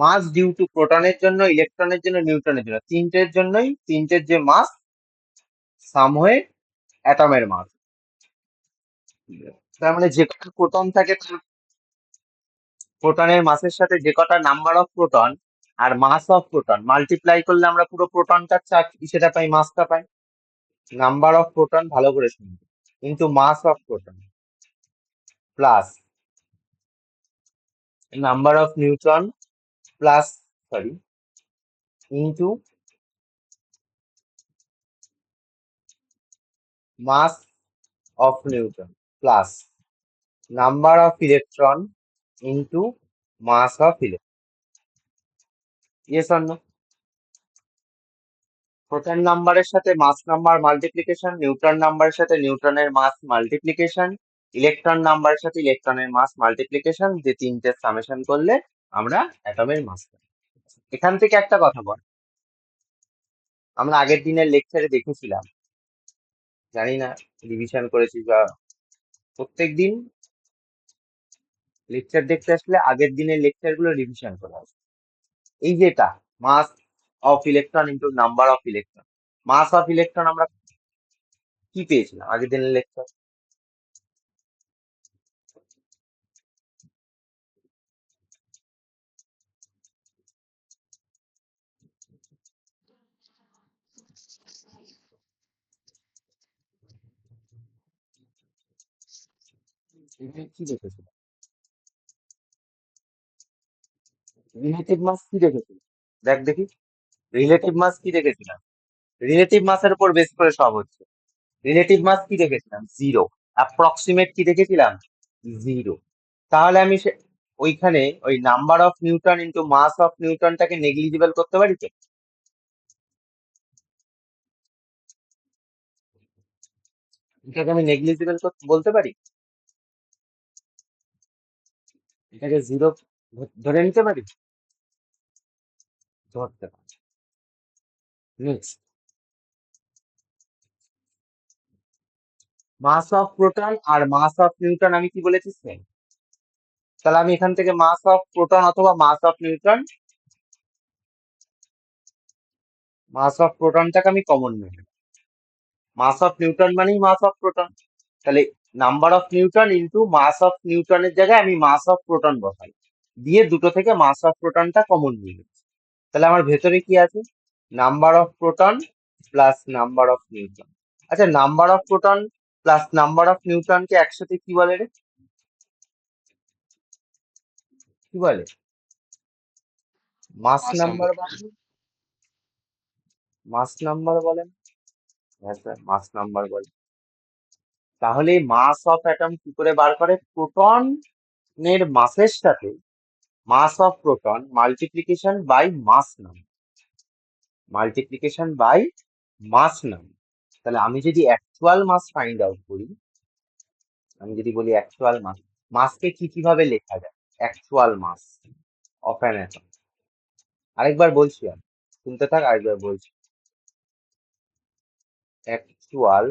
মাস due two প্রোটনের জন্য, ইলেকট্রনের জন্য, নিউট্রনের জন্য, তিনটের জন্যই তিনটের যে মাস সাম হয়ে অ্যাটমের মাস। তার মানে যে কটা প্রোটন থাকে তার প্রোটনের মাসের সাথে যে কটা নাম্বার অফ প্রোটন আর মাস অফ প্রোটন মাল্টিপ্লাই করলে আমরা পুরো প্রোটনটা সেটা পাই, মাসটা পাই। নাম্বার অফ প্রোটন, ভালো করে শুনবে, কিন্তু mass of proton plus number of neutron plus sorry into mass of neutron plus number of electron into mass of electron. Yes or no? Proton নাম্বারের সাথে মাস নাম্বার মাল্টিপ্লিকেশন, নিউট্রন নাম্বারের সাথে নিউট্রনের মাস multiplication, electron নাম্বারের সাথে ইলেকট্রনের মাস মাল্টিপ্লিকেশন, যে তিনটে summation করলে আমরা অ্যাটমের মাস পাই। এখান থেকে একটা কথা বল, আমরা আগের দিনের লেকচারে দেখেছিলাম, জানি না রিভিশন করেছি বা, প্রত্যেকদিন লেকচার দেখতে আসলে আগের দিনের লেকচার গুলো রিভিশন করা হবে। এই যেটা mass of electron into number of electron, mass of electron আমরা কি পেয়েছিলাম আগের দিনের লেকচার? কি দেখেছিলাম? রিলেটিভ মাস কি দেখেছিলাম? দেখ দেখি, রিলেটিভ মাস কি দেখেছিলাম? রিলেটিভ মাসের উপর বেস করে সব হচ্ছে। রিলেটিভ মাস কি দেখেছিলাম? জিরো। অ্যাপ্রক্সিমেট কি দেখেছিলাম? জিরো। তাহলে আমি ওইখানে ওই number of neutron into mass of নিউটনটাকে নেগলিজিবল করতে পারি তো? এটাকে আমি নেগলিজিবল বলতে পারি? এটাকে জিরো ধরে নিতে পারি? ধরতে পারি। নেক্সট, মাস অফ প্রোটন আর মাস অফ নিউটন আমি কি বলেছি? সেম। তাহলে আমি এখান থেকে মাস অফ প্রোটন অথবা mass of neutron, mass of প্রোটনটাকে আমি কমন নেব। মাস অফ নিউটন মানেই মাস অফ প্রোটন, তাহলে number of neutron into mass of নিউটনের জায়গায় আমি মাস অফ প্রোটন বসাই, দিয়ে দুটো থেকে মাস অফ প্রোটনটা কমন নিয়ে নিচ্ছি। তাহলে আমার ভেতরে কি আছে? Number of proton plus number of neutron. আচ্ছা, number of proton plus number of নিউটনকে একসাথে কি বলে রে? কি বলে? Mass mass number number. বলে। মাস নাম্বার বলেন? হ্যাঁ স্যার, মাস নাম্বার বলে। তাহলে মাস অফ অ্যাটম কি করে বার করে? প্রোটনের মাসের সাথে মাস অফ প্রোটন মাল্টিপ্লিকেশন বাই মাস নাম, মাল্টিপ্লিকেশন বাই মাস নাম। তাহলে আমি যদি অ্যাকচুয়াল মাস ফাইন্ড আউট করি, আমি যদি বলি অ্যাকচুয়াল মাস, মাসকে কি কিভাবে লেখা যায়? Actual mass of an atom. আরেকবার বলছি, আমি শুনতে থাক, আরেকবার বলছি। অ্যাকচুয়াল,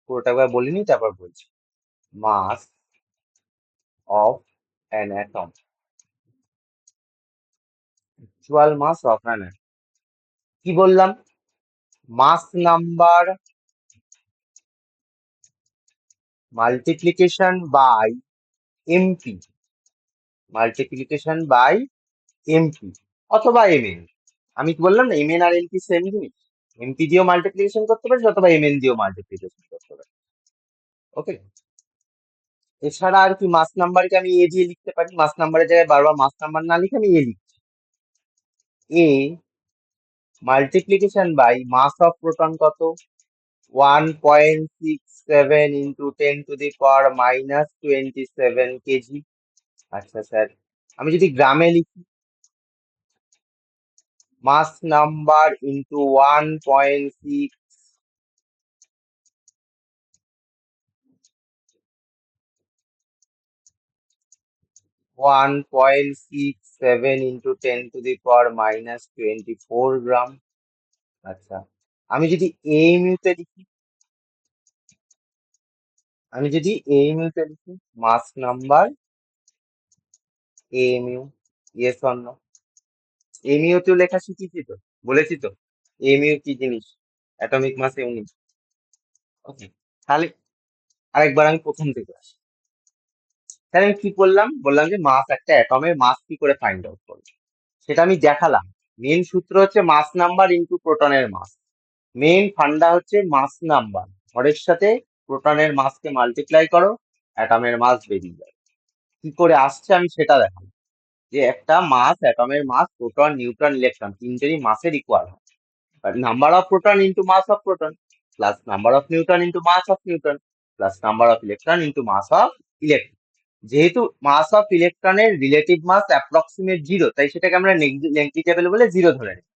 পুরোটা একবার বলিনি তারপর বলছি। Mass of an atom, actual mass of an atom. কি বললাম? Mass number multiplication by MP, multiplication by MP অথবা এমএন। আমি কি বললাম না, এমএন আর এমপি সেম জিনিস? এমপি দিয়েও মাল্টিপ্লিকেশন করতে পারিস অথবা এমএন দিয়েও মাল্টিপ্লিকেশন করতে পারিস। ওকে, এছাড়া আর কি মাস নাম্বারকে আমি এ দিয়ে লিখতে পারি? মাস নাম্বারের জায়গায় বারবার মাস নাম্বার না লিখে আমি এ লিখছি। A multiplication by mass of proton কত? 1.67 ইন্টু 10⁻⁻27 কেজি। আচ্ছা স্যার, আমি যদি গ্রামে লিখি, মাস নাম্বার ইন্টু 1.6, 1.67 ইন্টু 10⁻⁻24 গ্রাম। আচ্ছা, আমি যদি এএমইউ তে লিখি, আমি যদি এএমইউ তে লিখি, mass number AMU, yes or no? MU তো লেখা শিখেছি তো, বলেছি তো এমইউ কি জিনিস, অ্যাটমিক মাস ইউনিট। ওকে, তাহলে আরেকবার আমি প্রথম থেকে আসি। তাহলে আমি কি করলাম, বললাম যে মাস, একটা অ্যাটমের মাস কি করে ফাইন্ড আউট করবো সেটা আমি দেখালাম। মেন সূত্র হচ্ছে মাস নাম্বার ইনটু প্রোটনের মাস। মেন ফান্ডা হচ্ছে মাস নাম্বার, ভরের সাথে প্রোটনের মাসকে মাল্টিপ্লাই করো, অ্যাটমের মাস বেরিয়ে যায়। কি করে আসছে আমি সেটা দেখাবো, যে একটা মাস, অ্যাটমের মাস, প্রোটন, নিউট্রন, ইলেকট্রন তিনটেরই মাসের ইকুয়াল হয়। Number of proton into mass of proton plus number of neutron into mass of neutron plus number of electron into mass of electron. যেহেতু মাস অফ ইলেকট্রনের relative mass approximate 0, তাই সেটাকে আমরা negligible বলে 0 ধরে নিই।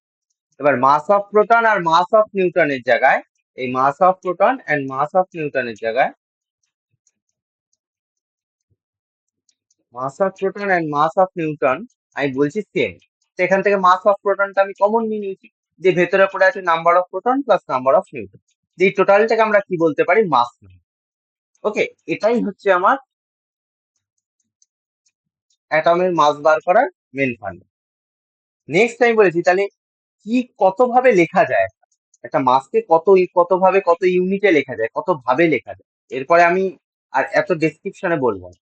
এবার মাস অফ প্রোটন আর মাস অফ নিউট্রনের জায়গায়, এই mass of proton and mass of নিউট্রনের জায়গায় mass of proton and mass of neutron আমি বলছি সেম। তো এখান থেকে মাস অফ প্রোটনটা আমি কমন নিয়ে নিয়েছি, যে ভেতরে পড়ে আছে number of proton plus number of neutron, এই টোটালটাকে আমরা কি বলতে পারি, মাস। ওকে, এটাই হচ্ছে আমার অ্যাটমের মাস বার করার মেন ফান্ড। নেক্সট আমি বলেছি তাহলে কি কত ভাবে লেখা যায়, একটা মাসকে কত ভাবে, কত ইউনিটে লেখা যায়, কত ভাবে লেখা যায়। এরপরে আমি আর এত ডেসক্রিপশনে বলবো না,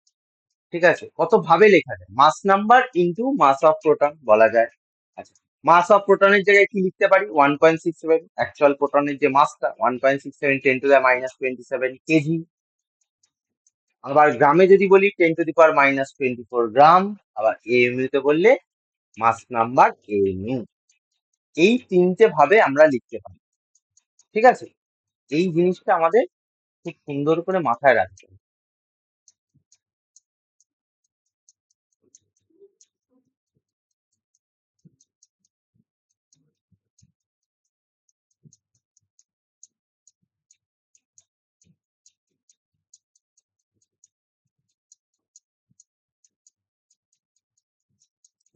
ঠিক আছে, কত ভাবে লেখা যায়। Mass number into mass of proton বলা যায়। আচ্ছা, মাস অফ প্রোটনের জায়গায় কি লিখতে পারি, 1.67, অ্যাকচুয়াল প্রোটনের যে মাসটা 1.67 10⁻27 কেজি। আবার গ্রামে যদি বলি 10⁻24 গ্রাম। আবার এএমইউ তে বললে মাস নাম্বার এএমইউ। এই তিনটে ভাবে আমরা লিখতে পারি, ঠিক আছে। এই জিনিসটা আমাদের খুব সুন্দর করে মাথায় রাখতে হবে।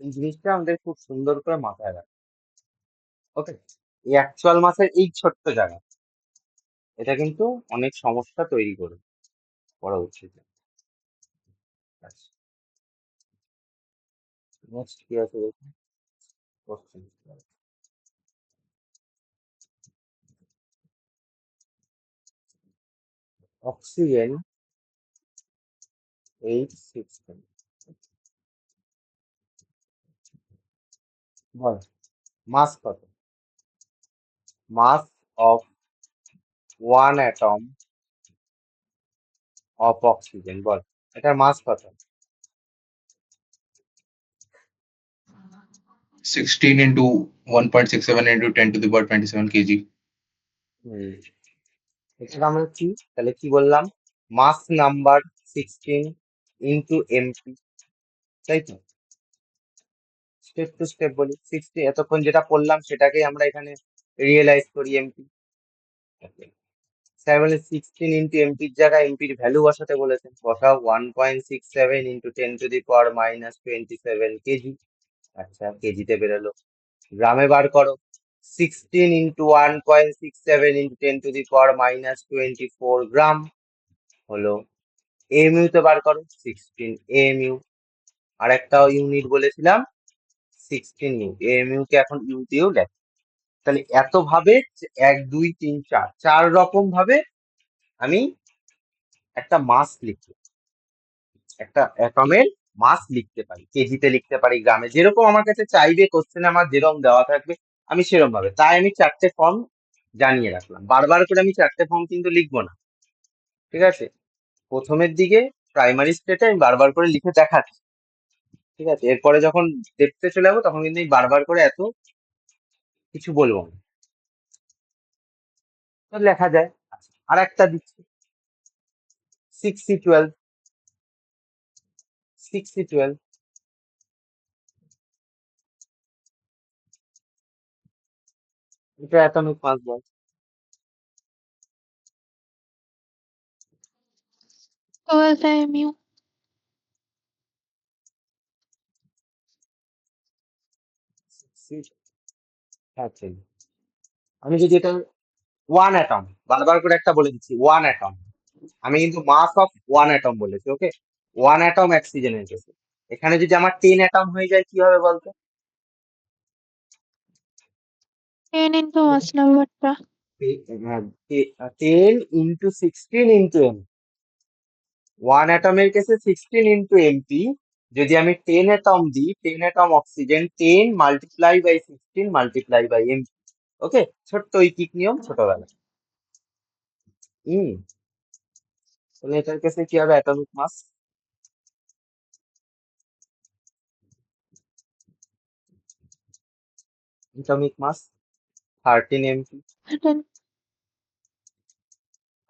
এই জিনিসটা আমাদের খুব সুন্দর করে মাথায় রাখতে। ওকে, এই অ্যাকচুয়াল মাসের এই ছোট্ট জায়গা, এটা কিন্তু অনেক সমস্যা তৈরি করবে পরবর্তীতে। আচ্ছা, নেক্সট কি আছে দেখুন, কোশ্চেন। অক্সিজেন 816, বল মাস কত, mass of one atom of oxygen, বল এটার মাস কত। 16 into 1.67 into 10⁻27 kg. হুম, এটা আমরা কি, তাহলে কি বললাম, মাস নাম্বার 16 ইন্টু এমপি, তাই তো। স্টেপ টু স্টেপ বলি, 60 এতক্ষণ যেটা পড়লাম সেটাকেই আমরা এখানে রিয়েলাইজ করি এমপি। স্যার বলে 16 ইন্টু এমপির জায়গায় এমপির ভ্যালু বসাতে বলেছেন, বসাও 1.67 ইন্টু 10⁻27 কেজি। আচ্ছা, কেজিতে বেরোলো। গ্রামে বার করো, 16 ইন্টু 1.67 ইন্টু 10⁻24 গ্রাম হলো। এমইউ তে বার করো, 16 এমইউ। আর একটা ইউনিট বলেছিলাম 16 ইউ, এমইউ কে এখন ইউ দিয়েও লেখ। তাহলে এত ভাবে 1 2 3 4 চার রকম ভাবে আমি একটা মাস লিখতে, একটা অ্যাটমের মাস লিখতে পারি। কেজিতে লিখতে পারি, গ্রামে, যেরকম আমার কাছে চাইবে কোশ্চেনে আমার যেরকম দেওয়া থাকবে আমি সেরকম ভাবে, তাই আমি চারটে ফর্ম জানিয়ে রাখলাম। বারবার করে আমি চারটে ফর্ম কিন্তু লিখবো না, ঠিক আছে। প্রথমের দিকে প্রাইমারি স্টেটে আমি বারবার করে লিখে দেখাচ্ছি, ঠিক আছে। এরপরে যখন দেখতে চলে যাবো তখন কিন্তু আমি বারবার করে এত কিছু বলবো না, তো লেখা যায়। আচ্ছা, আর একটা দিচ্ছি, 6C12, 6C12, এটা অ্যাটমিক মাস বল। 12 AMU. হ্যাঁ, ঠিক। আমি যদি এটা ওয়ান অ্যাটম, বারবার করে একটা বলে দিচ্ছি, ওয়ান অ্যাটম, আমি কিন্তু মাস অফ ওয়ান অ্যাটম বলেছি। ওকে, ওয়ান অ্যাটম অক্সিজেনের কেসে। এখানে যদি আমার 10 অ্যাটম হয়ে যায় কি হবে বলতো, 10 into mass নাম্বারটা 10 into 16 into m, 1 অ্যাটমের কেসে 16 into mp। যদি আমি 10 অ্যাটম দিই, 10 atom oxygen, 10 multiply by 16 multiply by mp। Okay, ছোট্ট ঐকিক নিয়ম ছোটবেলা। তাহলে এটার কেসে কি হবে? Atomic mass, atomic mass 13 mp।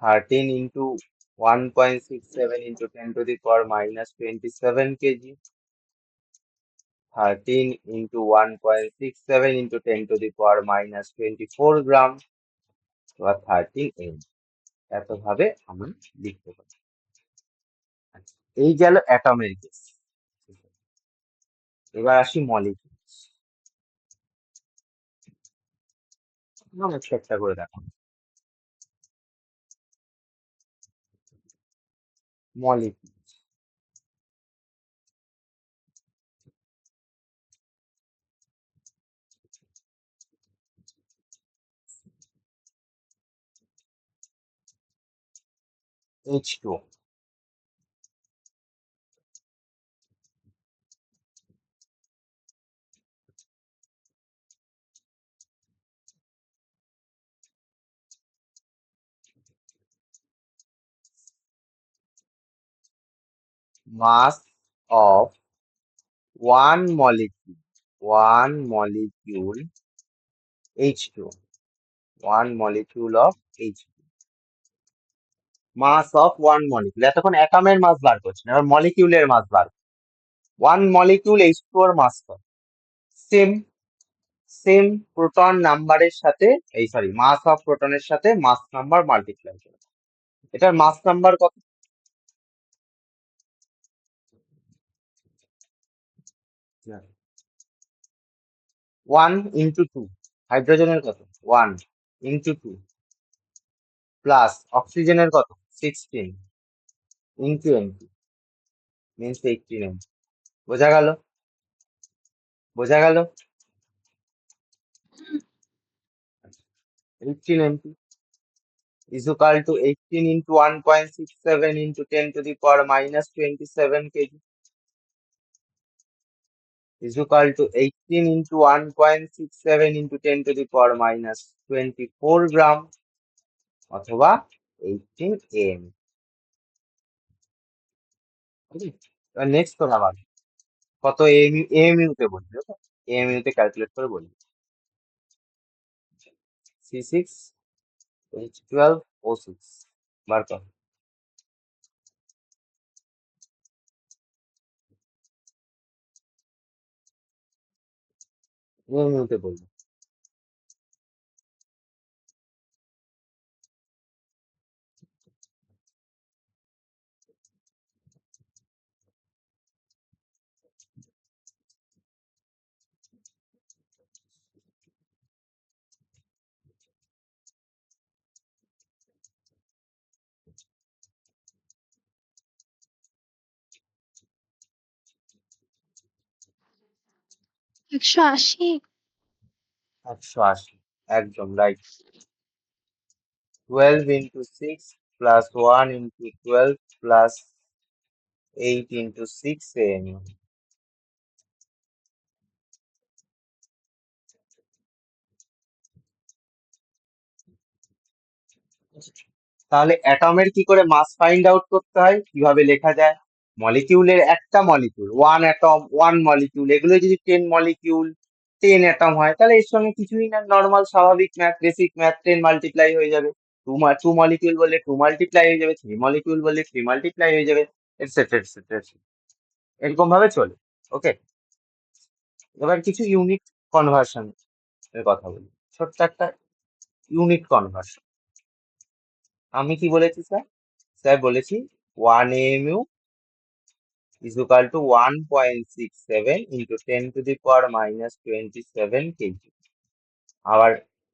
13 into 1.67 into 10 to the power minus 27 kg, 13 into 1.67 into 10 to the power minus 24 গ্রাম, বা 13 m। এতভাবে আমি লিখতে পারি। আচ্ছা, এই গেল অ্যাটমের কেস। এবার আসি মলিকিউল। একটা একটা করে দেখো। Molecule, H2O, mass of one molecule H2O, one molecule of H2O, mass of one molecule। এতক্ষণ অ্যাটমের মাস বার করছি না, এবার মলিকিউলের মাস বার। ওয়ান মলিকিউল H2O এর মাস কত? সেম সেম প্রোটন নাম্বারের সাথে, মাস অফ প্রোটনের সাথে মাস নাম্বার মাল্টিপ্লাই করে। এটার মাস নাম্বার কত? 1 into 2। হাইড্রোজেনের কত? 1 into 2 প্লাস অক্সিজেনের কত? 16 into mp means 18 mp। বোঝা গেল? বোঝা গেল? 18 mp is equal to 18 into 1.67 into 10 to the power minus 27 kg is equal to 18 into 1.67 into 10 to the power minus 24 গ্রাম, অথবা 18 m। নেক্সট তোরা আবার কত এমইউ তে বলবি, ওকে? এমইউ তে ক্যালকুলেট করে বলবি। C6H12O6 বার কর। এমইউ তে বলবি। একশো আশি 180, একদম right. 12 into 6 plus 1 into 12 plus 8 into 6 mu. তাহলে অ্যাটমের কি করে মাস ফাইন্ড আউট করতে হয়, কিভাবে লেখা যায়? মলিকিউলের একটা molecule, one atom, one molecule, এগুলো যদি 10 মলিকিউল 10 অ্যাটম হয়, তাহলে এর সঙ্গে কিছুই না, নর্মাল স্বাভাবিক ম্যাথ, বেসিক ম্যাথ, 10 মাল্টিপ্লাই হয়ে যাবে। টু মলিকিউল বললে 2 মাল্টিপ্লাই হয়ে যাবে, 3 মলিকিউল বললে 3 মাল্টিপ্লাই হয়ে যাবে, এটসেট্রা এটসেট্রা। এরকম ভাবে চলে। ওকে, এবার কিছু ইউনিট কনভার্সন এর কথা বলি, ছোট্ট একটা ইউনিট কনভার্সন। আমি কি বলেছি স্যার? স্যার বলেছি 1 AMU is equal to 1.67 into 10 to the power minus 27 kg। আবার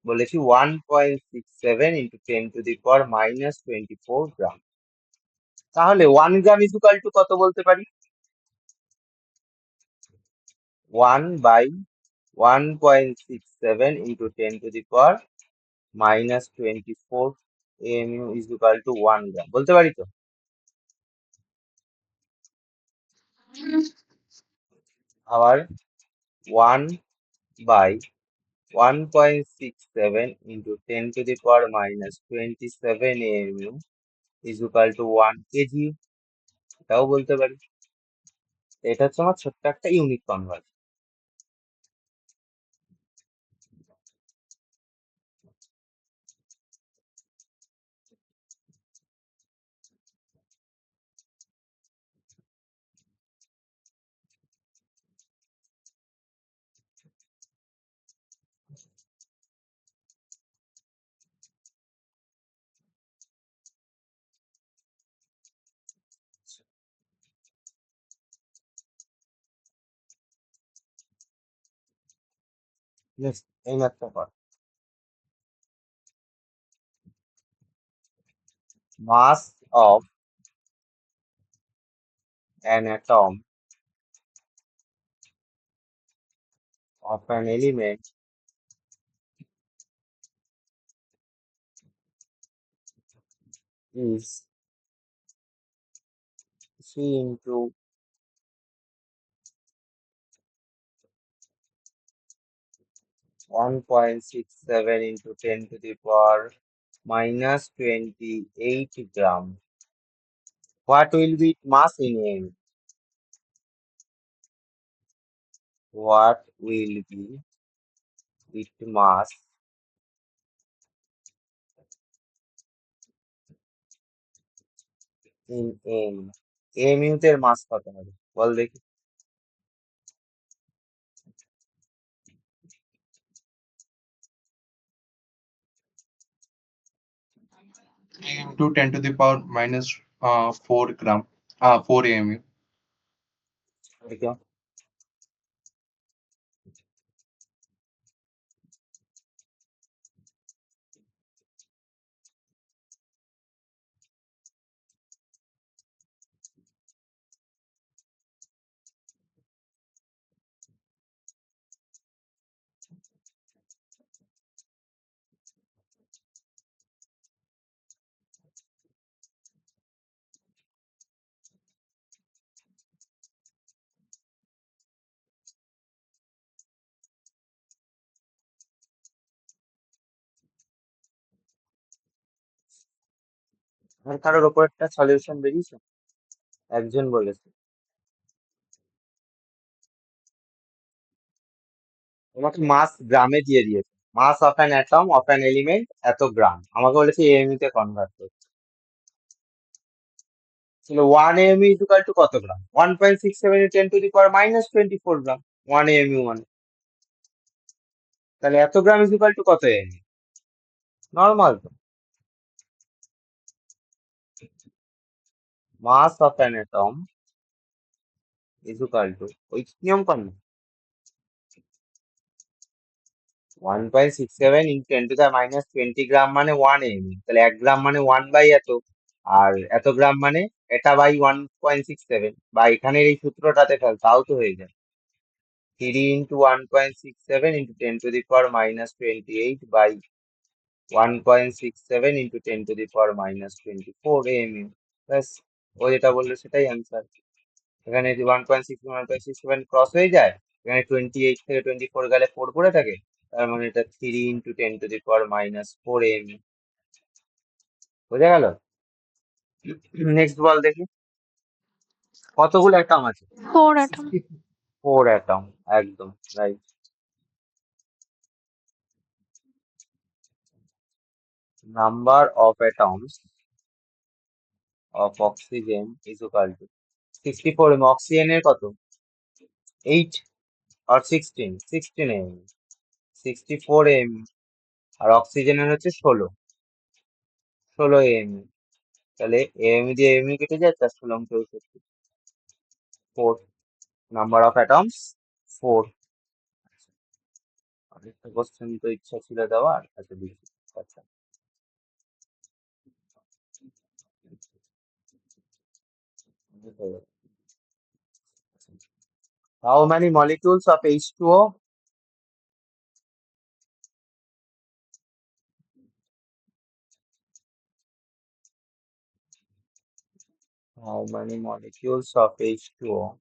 বলেছি 1.67 into 10 to the power minus 24 গ্রাম। তাহলে 1 গ্রাম is equal to কত বলতে পারি? 1 by 1.67 into 10 to the power minus 24 AMU is equal to 1 gram. বলতে পারি তো? আবার 1 by 1.67 into 10 to the power minus 27 AMU is equal to 1 kg. এটাও বলতে পারি। এটা হচ্ছে আমার ছোট্ট একটা ইউনিট কনভার্সন। Next, এই ম্যাথটা কর। Mass of an atom of an element is 3 into 1.67 into 10 to the power minus 28 gram. What will be its mass in m? What will be its mass in m? mu তে মাস কত হবে বল দেখি। into 10 to the power minus 4 gram, 4 AMU. দেখো আর কারোর ওপর একটা solution বেরিয়েছে, একজন বলেছে। তোমাকে মাস গ্রামে দিয়ে দিয়েছে, mass of an atom of an element এত গ্রাম, আমাকে বলেছে এমইউ তে কনভার্ট করতে। ছিল 1 এমইউ ইকুয়াল টু কত gram? 1.67 10 to the power minus 24 gram. 1 MU মানে তাহলে এত গ্রাম ইকুয়াল টু কত এমইউ? নর্মাল তো। Mass of an atom equal to ওই নিয়ম কর না, 1.67 into 10 to the minus 20 gram মানে 1 এমইউ, তাহলে 1 গ্রাম মানে 1 বাই এত, আর এত গ্রাম মানে এটা বাই 1.67, বা এখানের এই সূত্রটাতে ফেল তাও তো হয়ে যায়। 3 into 1.67 into 10 to the power minus 28 by 1.67 into 10 to the power minus 24 AMU. ব্যাস, ও যেটা বললো সেটাই অ্যান্সার। এখানে যদি 1.67 ক্রস হয়ে যায়, এখানে 28 থেকে 24 গেলে 4 পড়ে থাকে, তার মানে এটা 3 into 10 to the power minus 4 AMU। বোঝা গেল? নেক্সট বল দেখি, কতগুলো অ্যাটম আছে? 4 atom. 64 অ্যাটম, একদম right. Number of atoms of oxygen is equal to 64 m, oxygen এর কত? 8 or 16? 16 m, 64 m, আর অক্সিজেনের হচ্ছে 16 m। তাহলে m দিয়ে m কেটে যায়, 4 16 64, 4। Number of atoms 4। আরেকটা কোশ্চেন তো ইচ্ছা ছিল দেওয়ার, আচ্ছা দিচ্ছি। আচ্ছা, how many molecules of H2O? How many molecules of H2O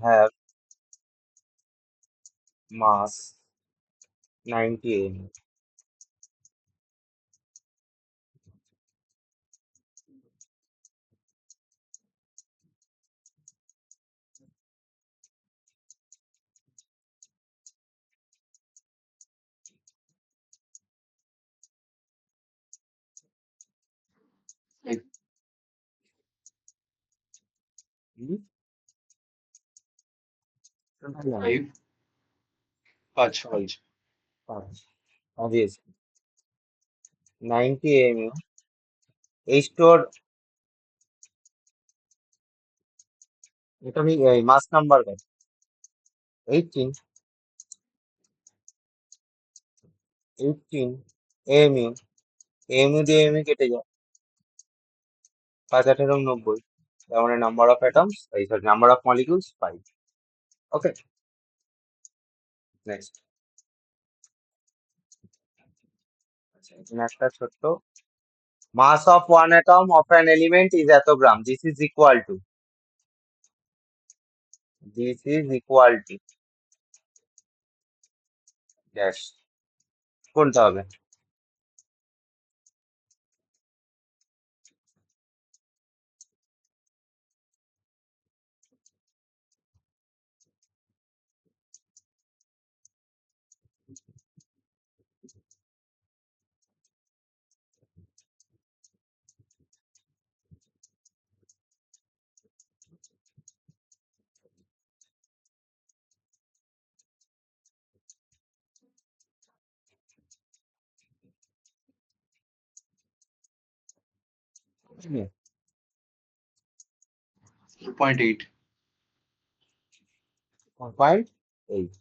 have mass 90 m? Like Hmm? 5 5 Five. 5 Obviously. 90 mu. H2O, এটা আমি মাস নাম্বার কত? 18 mu দিয়ে mu কেটে যায় 5 18 90, তার মানে নাম্বার অফ অ্যাটমস এই sorry number of molecules 5. Okay, next. আচ্ছা, এখানে একটা ছোট্ট mass of one atom of an element is এত gram, this is equal to dash কোনটা হবে? হুম, 4.8 1.8.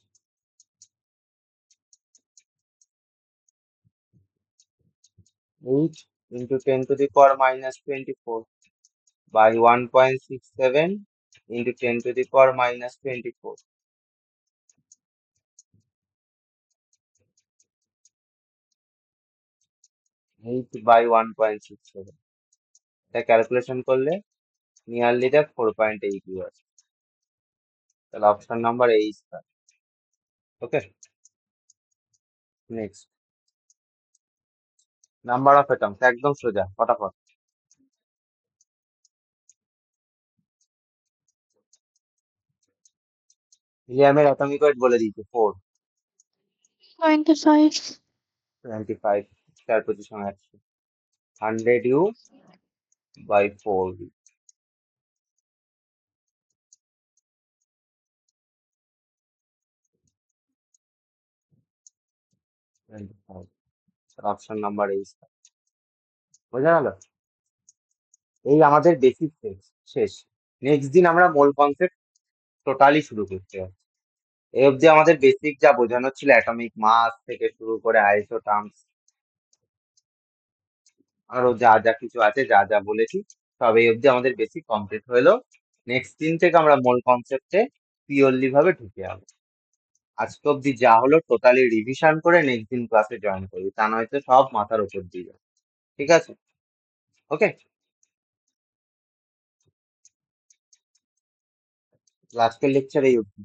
Eight into 10⁻⁻24 by 1.67 into 10⁻⁻24. 8 by 1.67, এটা ক্যালকুলেশন করলে নিয়ারলি দেখ 4.8 ইয়ার্স। তাহলে option number A is okay. Next, number of atoms একদম সোজা, ফটাফট। হিলিয়ামের অ্যাটমিক ওয়েট বলে দিয়েছে 4, 25. 25, 4 পজিশন আছে, 100 U by 4 V. 25, option number A is বোঝা গেল? এই আমাদের বেসিক শেষ। নেক্সট দিন আমরা মোল কনসেপ্ট টোটালি শুরু করতে হবে। এই অবধি আমাদের বেসিক যা বোঝানো ছিল অ্যাটমিক মাস থেকে শুরু করে আইসো টার্মস আরো যা যা কিছু আছে, যা যা বলেছি সব এই অবধি আমাদের বেসিক কমপ্লিট হলো। নেক্সট দিন থেকে আমরা মূল কনসেপ্টে পিওরলি ভাবে ঢুকে যাবো। আজকে অবধি যা হলো টোটালি রিভিশন করে নেক্সট দিন ক্লাসে জয়েন করবি, তা নয়তো সব মাথার উপর দিয়ে যাবে। ঠিক আছে? ওকে, আজকের লেকচার এই অবধি।